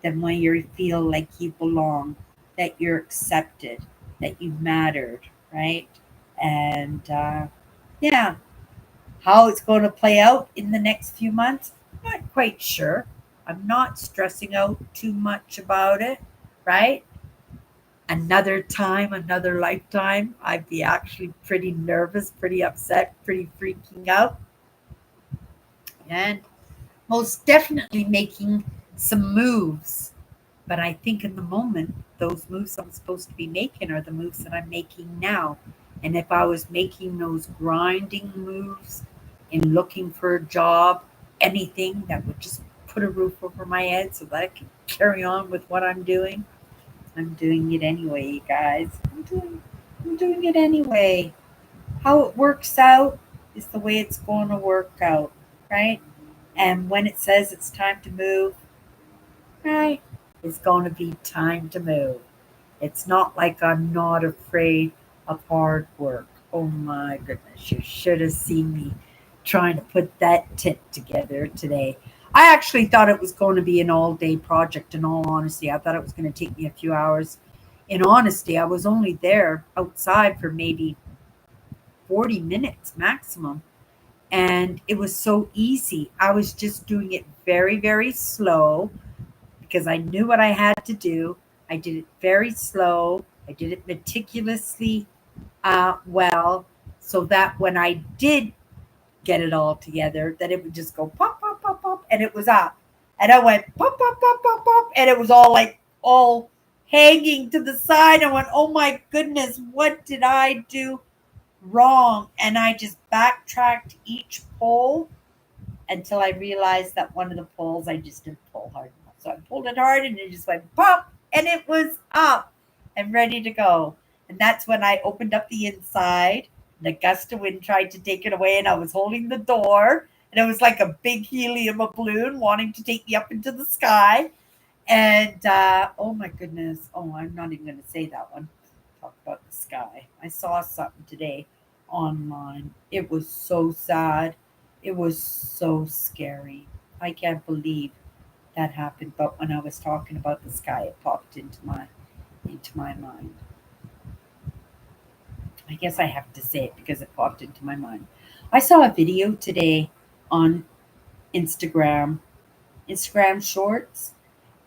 than when you feel like you belong, that you're accepted, that you mattered, right? And yeah, how it's going to play out in the next few months, not quite sure. I'm not stressing out too much about it, right? Another time, another lifetime, I'd be actually pretty nervous, pretty upset, pretty freaking out, and most definitely making some moves. But I think in the moment, those moves I'm supposed to be making are the moves that I'm making now. And if I was making those grinding moves in looking for a job, anything that would just put a roof over my head so that I could carry on with what I'm doing it anyway, you guys. I'm doing it anyway. How it works out is the way it's going to work out, right? And when it says it's time to move, right, it's going to be time to move. It's not like I'm not afraid of hard work. Oh my goodness, you should have seen me trying to put that tent together today. I actually thought it was going to be an all day project, in all honesty. I thought it was going to take me a few hours. In honesty, I was only there outside for maybe 40 minutes maximum. And it was so easy. I was just doing it very, very slow because I knew what I had to do. I did it very slow. I did it meticulously well, so that when I did get it all together, that it would just go pop, pop, pop, pop, and it was up. And I went pop, pop, pop, pop, pop, and it was all like all hanging to the side. I went, oh my goodness, what did I do wrong? And I just backtracked each pole until I realized that one of the poles I just didn't pull hard enough. So I pulled it hard and it just went pop and it was up and ready to go. And that's when I opened up the inside. And a gust of wind tried to take it away, and I was holding the door. And it was like a big helium balloon wanting to take me up into the sky. And oh my goodness. Oh, I'm not even going to say that one. Talk about the sky. I saw something today online. It was so sad. It was so scary. I can't believe that happened. But when I was talking about the sky, it popped into my mind. I guess I have to say it because it popped into my mind. I saw a video today on Instagram, Instagram Shorts,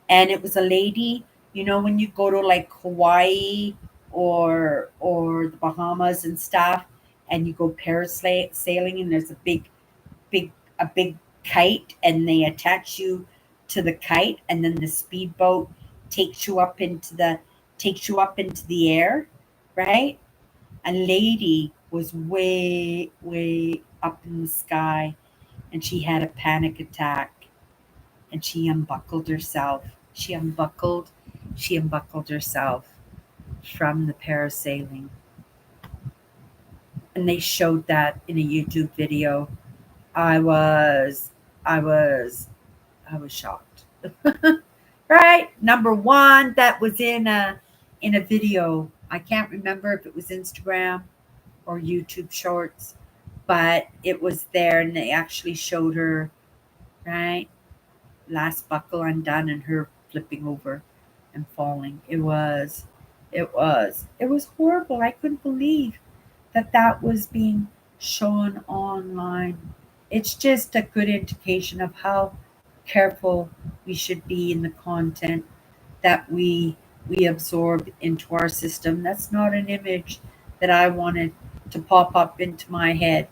and it was a lady. When you go to like Hawaii or the Bahamas and stuff, and you go parasailing, and there's a big kite, and they attach you to the kite, and then the speedboat takes you up into the air, right? A lady was way, way up in the sky, and she had a panic attack, and she unbuckled herself. She unbuckled herself from the parasailing. And they showed that in a YouTube video. I was I was I was shocked. Right? Number one, that was in a video. I can't remember if it was Instagram or YouTube Shorts, but it was there, and they actually showed her, right? Last buckle undone and her flipping over and falling. It was horrible. I couldn't believe that was being shown online. It's just a good indication of how careful we should be in the content that we absorb into our system. That's not an image that I wanted to pop up into my head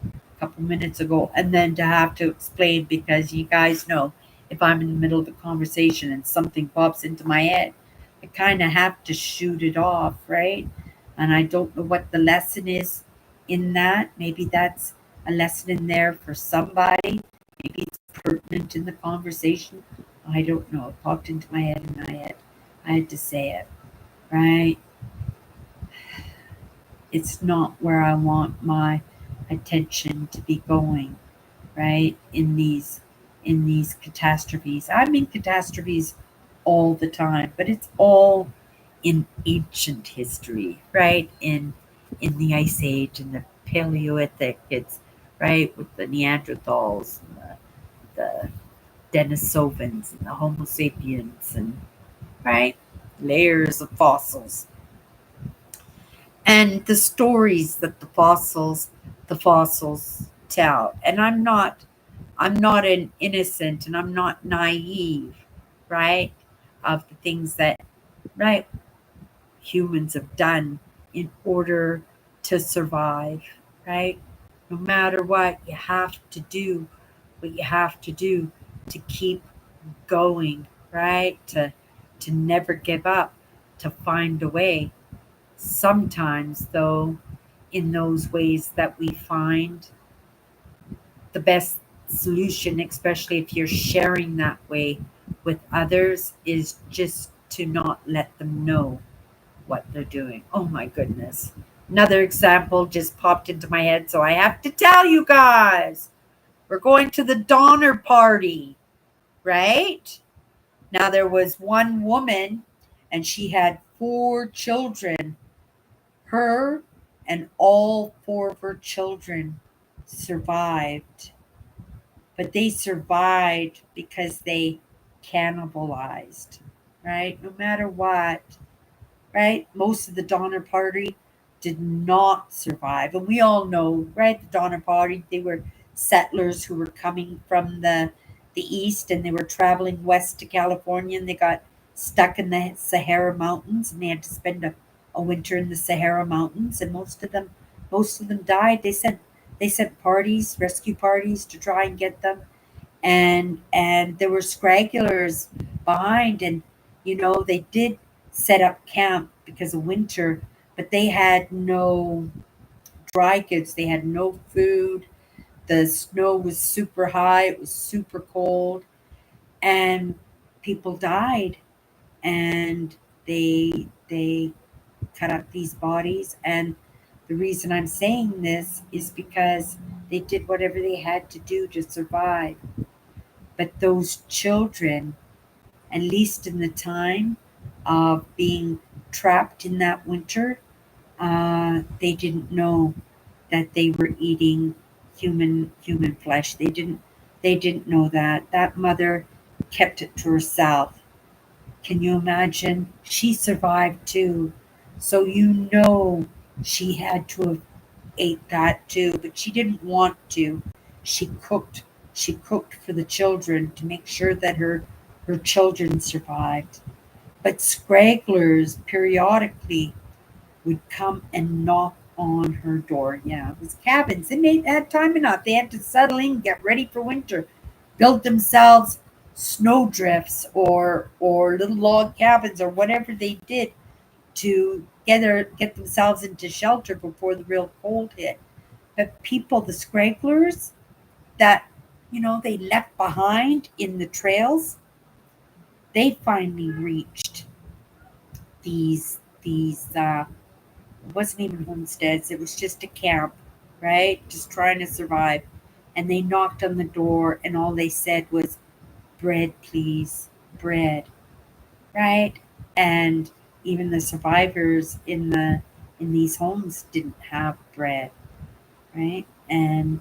a couple minutes ago, and then to have to explain, because you guys know, if I'm in the middle of a conversation and something pops into my head, I kind of have to shoot it off, right? And I don't know what the lesson is in that. Maybe that's a lesson in there for somebody. Maybe it's pertinent in the conversation. I don't know. It popped into my head, and I had to say it, right? It's not where I want my attention to be going, right? In these catastrophes. I'm in catastrophes all the time, but it's all in ancient history, right? In the Ice Age and the Paleolithic, it's right with the Neanderthals and the Denisovans and the Homo sapiens, and right, layers of fossils, and the stories that the fossils tell. And I'm not an innocent, and I'm not naive, right, of the things that, right, humans have done in order to survive, right? No matter what, you have to do what you have to do to keep going, right? To never give up, to find a way. Sometimes, though, in those ways that we find, the best solution, especially if you're sharing that way with others, is just to not let them know what they're doing. Oh my goodness. Another example just popped into my head, so I have to tell you guys. We're going to the Donner Party, right? Now, there was one woman, and she had 4 children. Her and all 4 of her children survived, but they survived because they cannibalized, right? No matter what, right? Most of the Donner Party did not survive. And we all know, right? The Donner Party, they were settlers who were coming from the east, and they were traveling west to California, and they got stuck in the Sahara Mountains, and they had to spend a winter in the Sahara Mountains, and most of them died. They sent parties, rescue parties, to try and get them, and there were stragglers behind, and they did set up camp because of winter, but they had no dry goods, they had no food. The snow was super high, it was super cold, and people died. And they cut up these bodies, and the reason I'm saying this is because they did whatever they had to do to survive. But those children, at least in the time of being trapped in that winter, they didn't know that they were eating human flesh. They didn't know that. That mother kept it to herself. Can you imagine? She survived too. So She had to have ate that too, but she didn't want to. She cooked. She cooked for the children to make sure that her children survived. But scragglers periodically would come and knock on her door. Yeah, it was cabins. They had time enough. They had to settle in, get ready for winter, build themselves snowdrifts or little log cabins or whatever they did to get themselves into shelter before the real cold hit. But people, the scragglers that they left behind in the trails, they finally reached these it wasn't even homesteads, it was just a camp, right? Just trying to survive. And they knocked on the door and all they said was, bread, please, bread, right? And even the survivors in these homes didn't have bread, right? And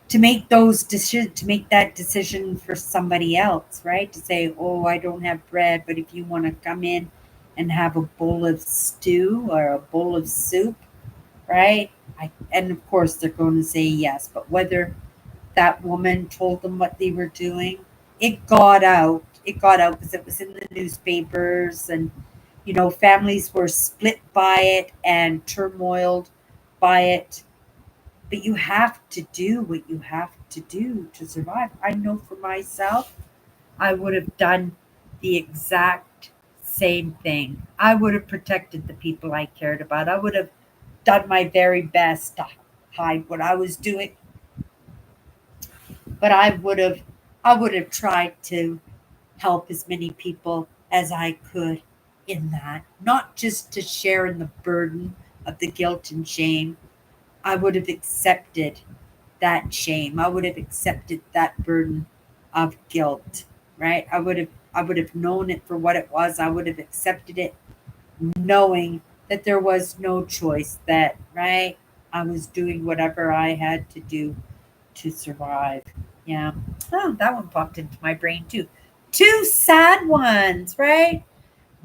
to make that decision for somebody else, right? To say, oh, I don't have bread, but if you want to come in and have a bowl of stew or a bowl of soup, right? And of course they're going to say yes, but whether that woman told them what they were doing, it got out. It got out because it was in the newspapers, and families were split by it and turmoiled by it. But you have to do what you have to do to survive. I know for myself, I would have done the exact same thing. I would have protected the people I cared about. I would have done my very best to hide what I was doing, but I would have tried to help as many people as I could in that, not just to share in the burden of the guilt and shame. I would have accepted that shame. I would have accepted that burden of guilt, right? I would have known it for what it was. I would have accepted it knowing that there was no choice, that right, I was doing whatever I had to do to survive. Yeah. Oh, that one popped into my brain too. Two sad ones, right?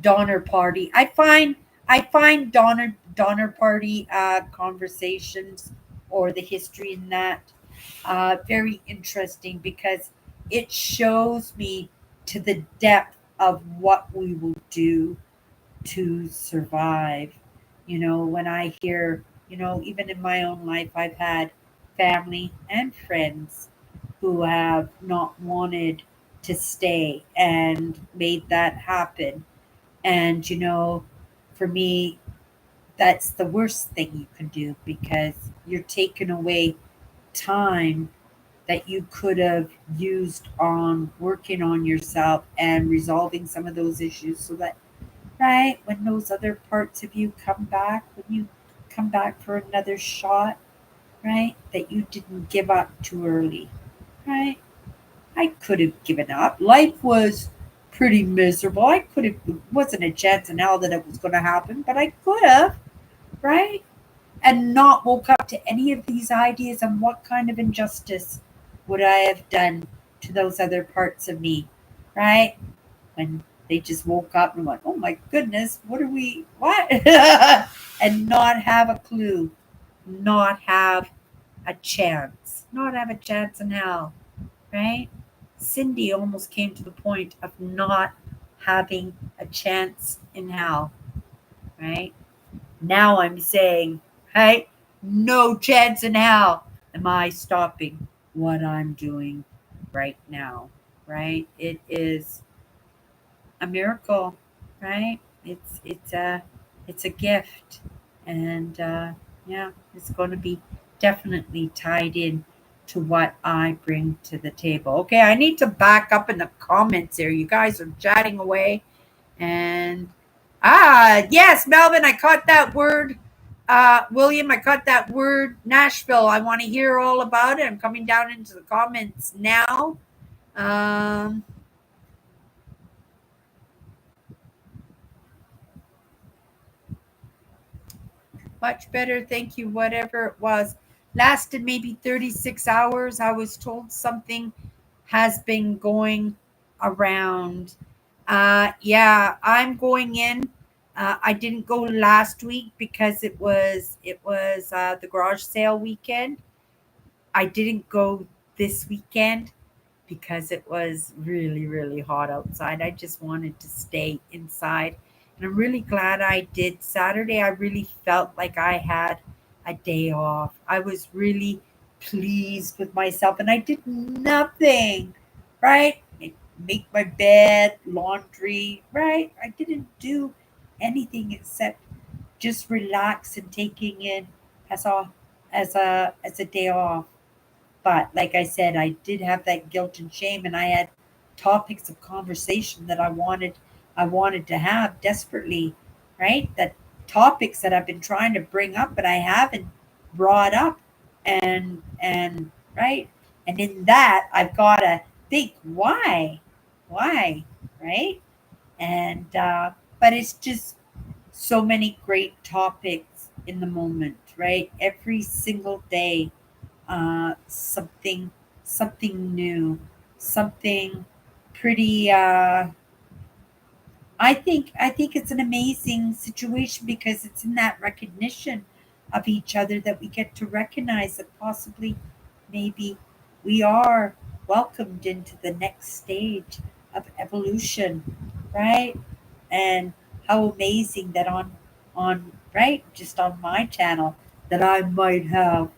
Donner Party. I find Donner Party conversations or the history in that very interesting because it shows me to the depth of what we will do to survive. When I hear, even in my own life, I've had family and friends who have not wanted to stay and made that happen. And, for me, that's the worst thing you can do because you're taking away time that you could have used on working on yourself and resolving some of those issues so that, right, when those other parts of you come back, when you come back for another shot, right, that you didn't give up too early, right? I could have given up. Life was pretty miserable. I could have, wasn't a chance in hell that it was going to happen, but I could have, right? And not woke up to any of these ideas on what kind of injustice would I have done to those other parts of me, right? When they just woke up and went, oh my goodness, what? And not have a clue, not have not have a chance in hell, right? Cindy almost came to the point of not having a chance in hell, right? Now I'm saying, hey, no chance in hell am I stopping what I'm doing right now, right? It is a miracle, right? It's a gift, and yeah, it's going to be definitely tied in to what I bring to the table. Okay, I need to back up in the comments here. You guys are chatting away, and yes, Melvin, I caught that word. William, I caught that word. Nashville. I want to hear all about it. I'm coming down into the comments now. Um, Much better, thank you. Whatever it was, lasted maybe 36 hours. I was told something has been going around. Yeah, I'm going in. I didn't go last week because it was the garage sale weekend. I didn't go this weekend because it was really, really hot outside. I just wanted to stay inside. And I'm really glad I did. Saturday, I really felt like I had a day off. I was really pleased with myself and I did nothing, right? Make my bed, laundry, right? I didn't do anything except just relax and taking in as a day off. But like I said, I did have that guilt and shame, and I had topics of conversation that I wanted to have desperately, right? That topics that I've been trying to bring up, but I haven't brought up, and right, and in that I've got to think why, right? And but it's just so many great topics in the moment, right? Every single day something new, something pretty. I think it's an amazing situation because it's in that recognition of each other that we get to recognize that possibly, maybe, we are welcomed into the next stage of evolution, right? And how amazing that on right just on my channel that I might have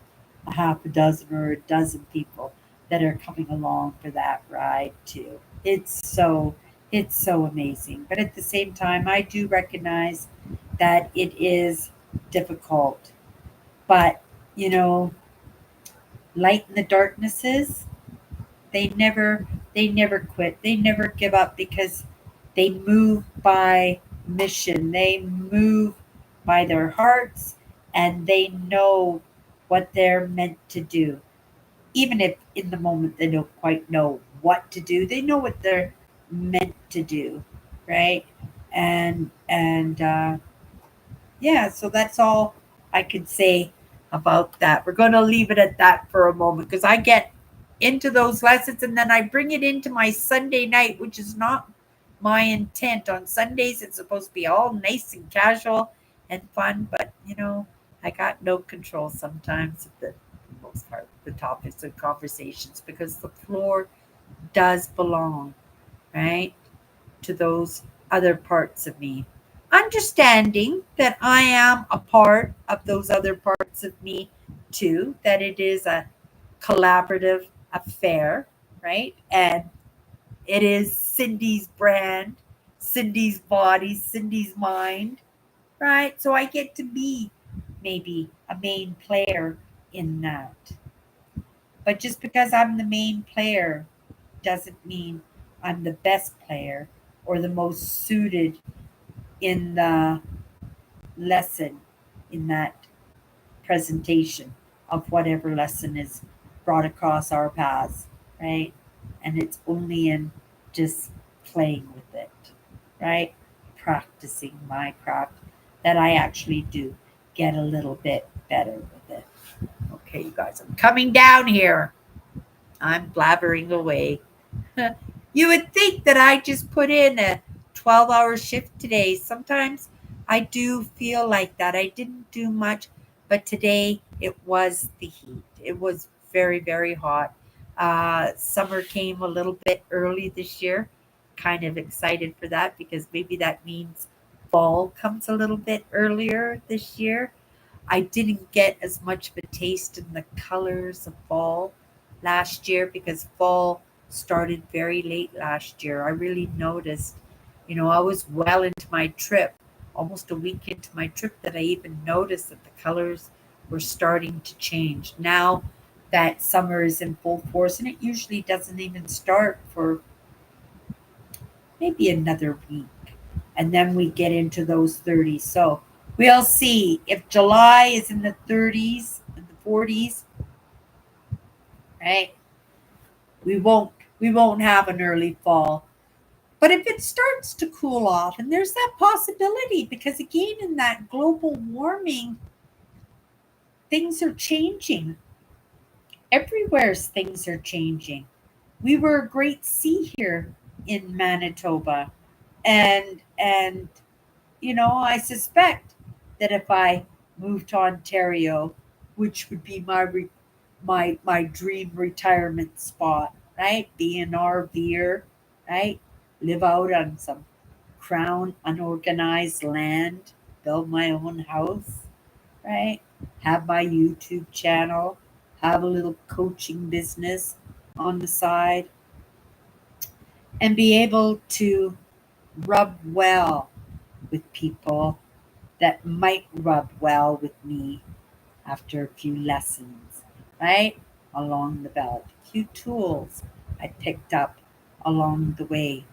a half a dozen or a dozen people that are coming along for that ride too. It's so amazing. But at the same time, I do recognize that it is difficult. But, you know, light in the darknesses, they never quit. They never give up because they move by mission. They move by their hearts and they know what they're meant to do. Even if in the moment they don't quite know what to do, they know what they're meant to do, right? And yeah, so that's all I could say about that. We're going to leave it at that for a moment because I get into those lessons and then I bring it into my Sunday night, which is not my intent. On Sundays, it's supposed to be all nice and casual and fun, but I got no control sometimes of the most part, the topics and conversations because the floor does belong, right, to those other parts of me. Understanding that I am a part of those other parts of me too, that it is a collaborative affair, right? And it is Cindy's brand, Cindy's body, Cindy's mind, right? So I get to be maybe a main player in that. But just because I'm the main player doesn't mean I'm the best player or the most suited in the lesson, in that presentation of whatever lesson is brought across our paths, right? And it's only in just playing with it, right? Practicing my craft that I actually do get a little bit better with it. Okay, you guys, I'm coming down here. I'm blabbering away. You would think that I just put in a 12-hour shift today. Sometimes I do feel like that. I didn't do much, but today it was the heat. It was very, very hot. Summer came a little bit early this year. Kind of excited for that because maybe that means fall comes a little bit earlier this year. I didn't get as much of a taste in the colors of fall last year because fall started very late last year. I really noticed, I was well into my trip, almost a week into my trip, that I even noticed that the colors were starting to change. Now that summer is in full force, and it usually doesn't even start for maybe another week. And then we get into those 30s. So we'll see if July is in the 30s and the 40s, right? We won't have an early fall. But if it starts to cool off, and there's that possibility, because again, in that global warming, things are changing. Everywhere's things are changing. We were a great sea here in Manitoba, and I suspect that if I moved to Ontario, which would be my dream retirement spot, right? Be an RVer, right? Live out on some crown unorganized land, build my own house, right? Have my YouTube channel, have a little coaching business on the side, and be able to rub well with people that might rub well with me after a few lessons, right? Along the belt. A few tools I picked up along the way.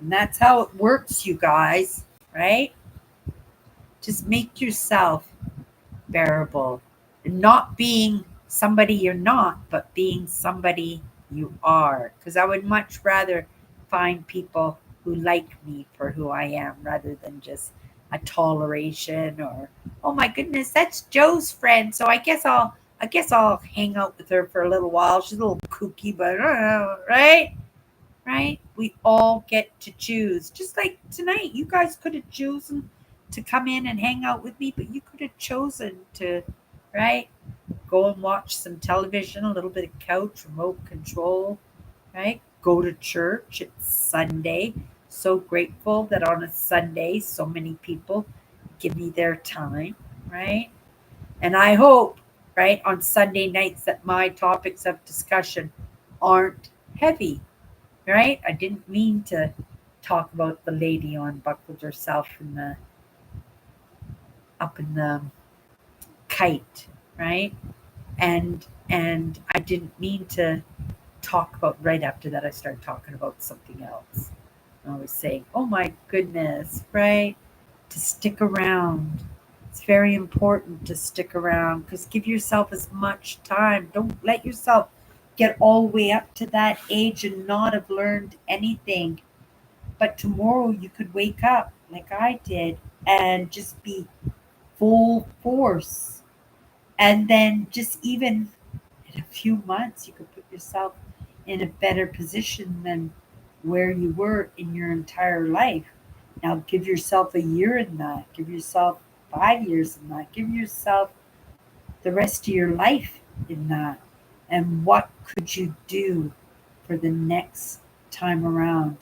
And that's how it works, you guys, right? Just make yourself bearable. Not being somebody you're not, but being somebody you are. Because I would much rather find people who like me for who I am rather than just a toleration or, oh my goodness, that's Joe's friend. So I guess I'll hang out with her for a little while. She's a little kooky, but right? Right? We all get to choose. Just like tonight, you guys could have chosen to come in and hang out with me, but you could have chosen to, right? Go and watch some television, a little bit of couch, remote control, right? Go to church. It's Sunday. So grateful that on a Sunday, so many people give me their time, right? And I hope, right, on Sunday nights that my topics of discussion aren't heavy, right? I didn't mean to talk about the lady on buckled herself in the up in the kite, right? And I didn't mean to talk about right after that I started talking about something else. I was saying, oh my goodness, right? To stick around. It's very important to stick around because give yourself as much time. Don't let yourself get all the way up to that age and not have learned anything. But tomorrow you could wake up like I did and just be full force. And then just even in a few months, you could put yourself in a better position than where you were in your entire life. Now give yourself a year in that. Give yourself 5 years in that. Give yourself the rest of your life in that. And what could you do for the next time around?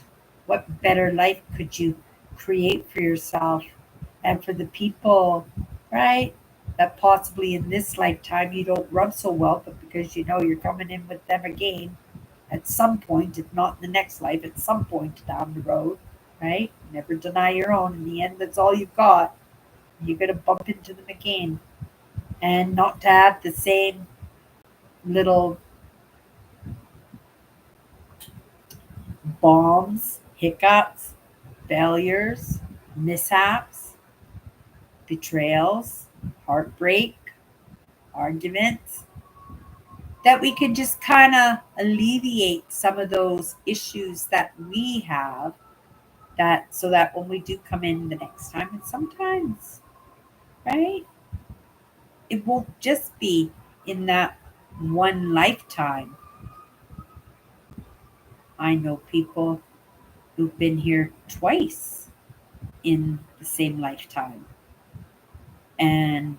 What better life could you create for yourself and for the people, right? That possibly in this lifetime you don't rub so well, but because you know you're coming in with them again at some point, if not in the next life, at some point down the road, right? Never deny your own. In the end, that's all you've got. You're going to bump into them again. And not to have the same little bombs, hiccups, failures, mishaps, betrayals, heartbreak, arguments, that we can just kind of alleviate some of those issues that we have that so that when we do come in the next time, and sometimes, right, it won't just be in that one lifetime. I know people who've been here twice in the same lifetime. And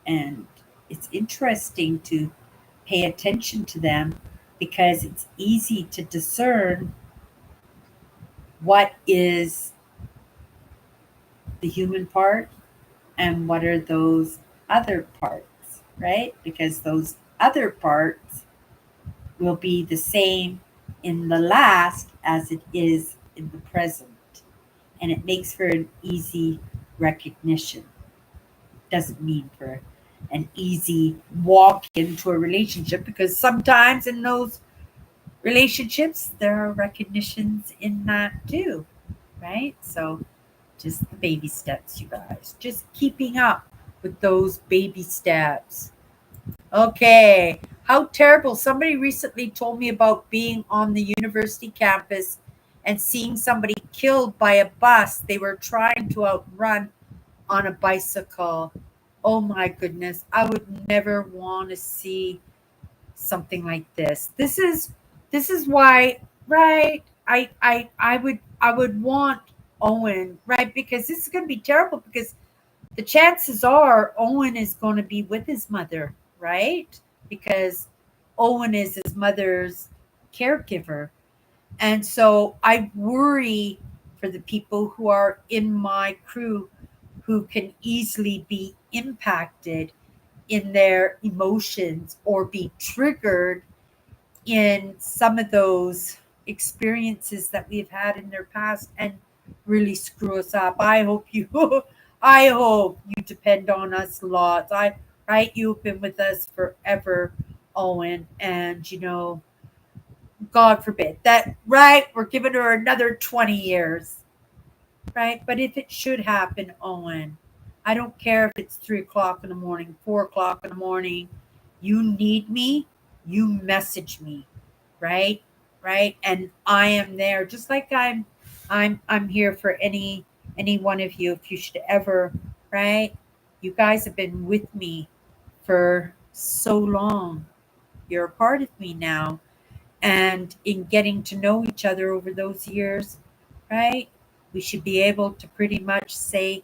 and it's interesting to pay attention to them because it's easy to discern what is the human part and what are those other parts, right? Because those other parts will be the same in the last as it is in the present. And it makes for an easy recognition. Doesn't mean for an easy walk into a relationship because sometimes in those relationships there are recognitions in that too, right? So just the baby steps, you guys. Just keeping up with those baby steps. Okay. How terrible. Somebody recently told me about being on the university campus and seeing somebody killed by a bus they were trying to outrun on a bicycle. Oh my goodness. I would never want to see something like this. This is why, right? I would want Owen, right? Because this is going to be terrible because the chances are Owen is going to be with his mother, right? Because Owen is his mother's caregiver. And so I worry for the people who are in my crew who can easily be impacted in their emotions or be triggered in some of those experiences that we've had in their past and really screw us up. I hope you I hope you depend on us lots. I right, you've been with us forever, Owen, and God forbid that, right, we're giving her another 20 years, right? But if it should happen, Owen, I don't care if it's 3 o'clock in the morning, 4 o'clock in the morning, you need me, you message me, right? Right. And I am there just like I'm here for any one of you if you should ever, right? You guys have been with me for so long. You're a part of me now. And in getting to know each other over those years, right? We should be able to pretty much say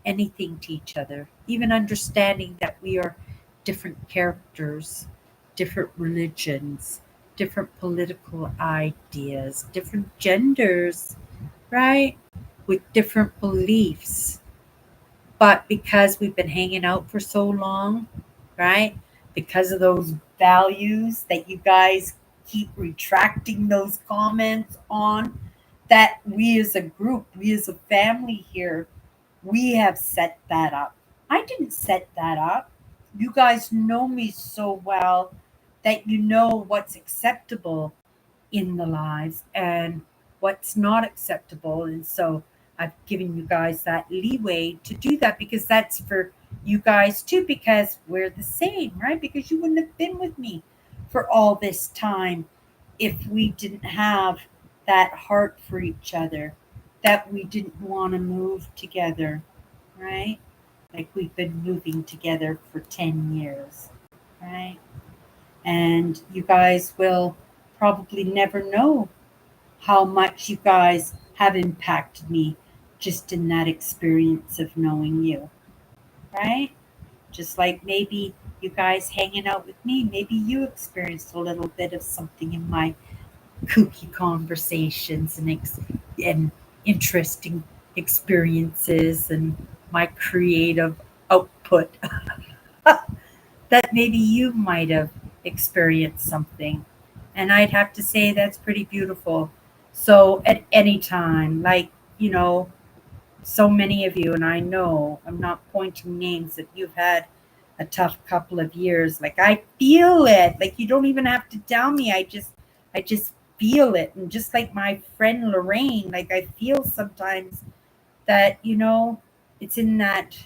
anything to each other, even understanding that we are different characters, different religions, different political ideas, different genders, right? With different beliefs. But because we've been hanging out for so long, right? Because of those values that you guys keep retracting those comments on, that we as a group, we as a family here, we have set that up. I didn't set that up. You guys know me so well that you know what's acceptable in the lives and what's not acceptable. And so I've given you guys that leeway to do that because that's for you guys too, because we're the same, right? Because you wouldn't have been with me for all this time if we didn't have that heart for each other, that we didn't want to move together, right? Like we've been moving together for 10 years, right? And you guys will probably never know how much you guys have impacted me just in that experience of knowing you, right? Just like maybe you guys hanging out with me, maybe you experienced a little bit of something in my kooky conversations and interesting experiences and my creative output that maybe you might have experienced something. And I'd have to say that's pretty beautiful. So at any time, like, so many of you, and I know I'm not pointing names, that you've had a tough couple of years. Like I feel it. Like you don't even have to tell me. I just feel it. And just like my friend Lorraine, like I feel sometimes that, it's in that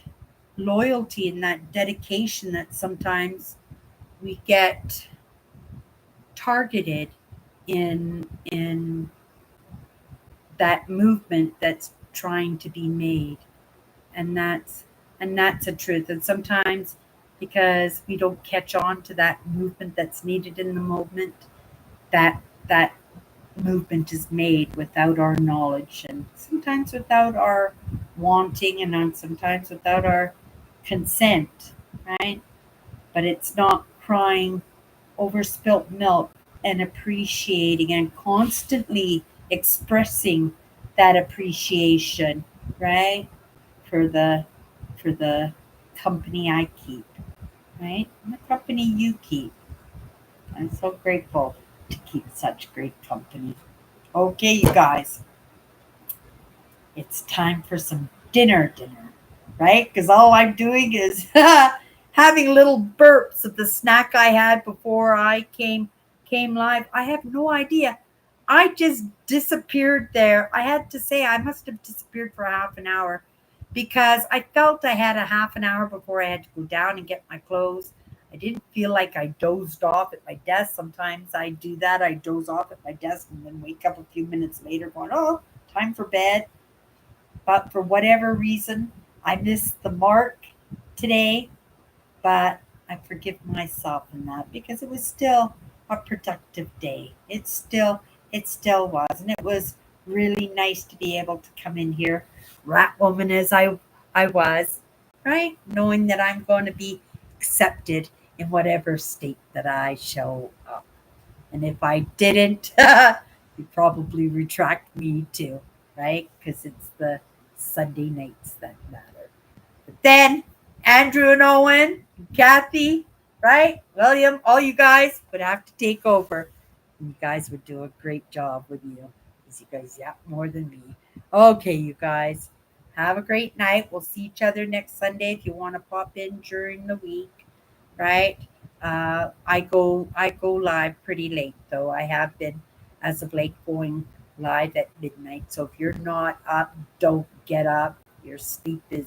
loyalty and that dedication that sometimes we get targeted in that movement that's trying to be made, and that's a truth. And sometimes because we don't catch on to that movement that's needed in the moment, that movement is made without our knowledge and sometimes without our wanting and sometimes without our consent, right? But it's not crying over spilt milk and appreciating and constantly expressing that appreciation, right? For the company I keep, right? And the company you keep. I'm so grateful to keep such great company. Okay, you guys, it's time for some dinner, right? Because all I'm doing is having little burps of the snack I had before I came live. I have no idea. I just disappeared there. I had to say I must have disappeared for half an hour because I felt I had a half an hour before I had to go down and get my clothes. I didn't feel like I dozed off at my desk. Sometimes I do that. I doze off at my desk and then wake up a few minutes later going, oh, time for bed. But for whatever reason, I missed the mark today. But I forgive myself in that because it was still a productive day. It still was. And it was really nice to be able to come in here, rat woman as I was, right? Knowing that I'm going to be accepted in whatever state that I show up. And if I didn't, you'd probably retract me too, right? Because it's the Sunday nights that matter. But then Andrew and Owen, and Kathy, right? William, all you guys would have to take over. And you guys would do a great job with you. Because you guys yap more than me. Okay, you guys. Have a great night. We'll see each other next Sunday if you want to pop in during the week, right? I go live pretty late though. I have been as of late going live at midnight. So if you're not up, don't get up. Your sleep is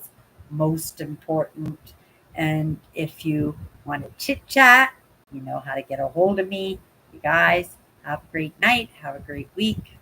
most important. And if you want to chit chat, you know how to get a hold of me. You guys have a great night. Have a great week.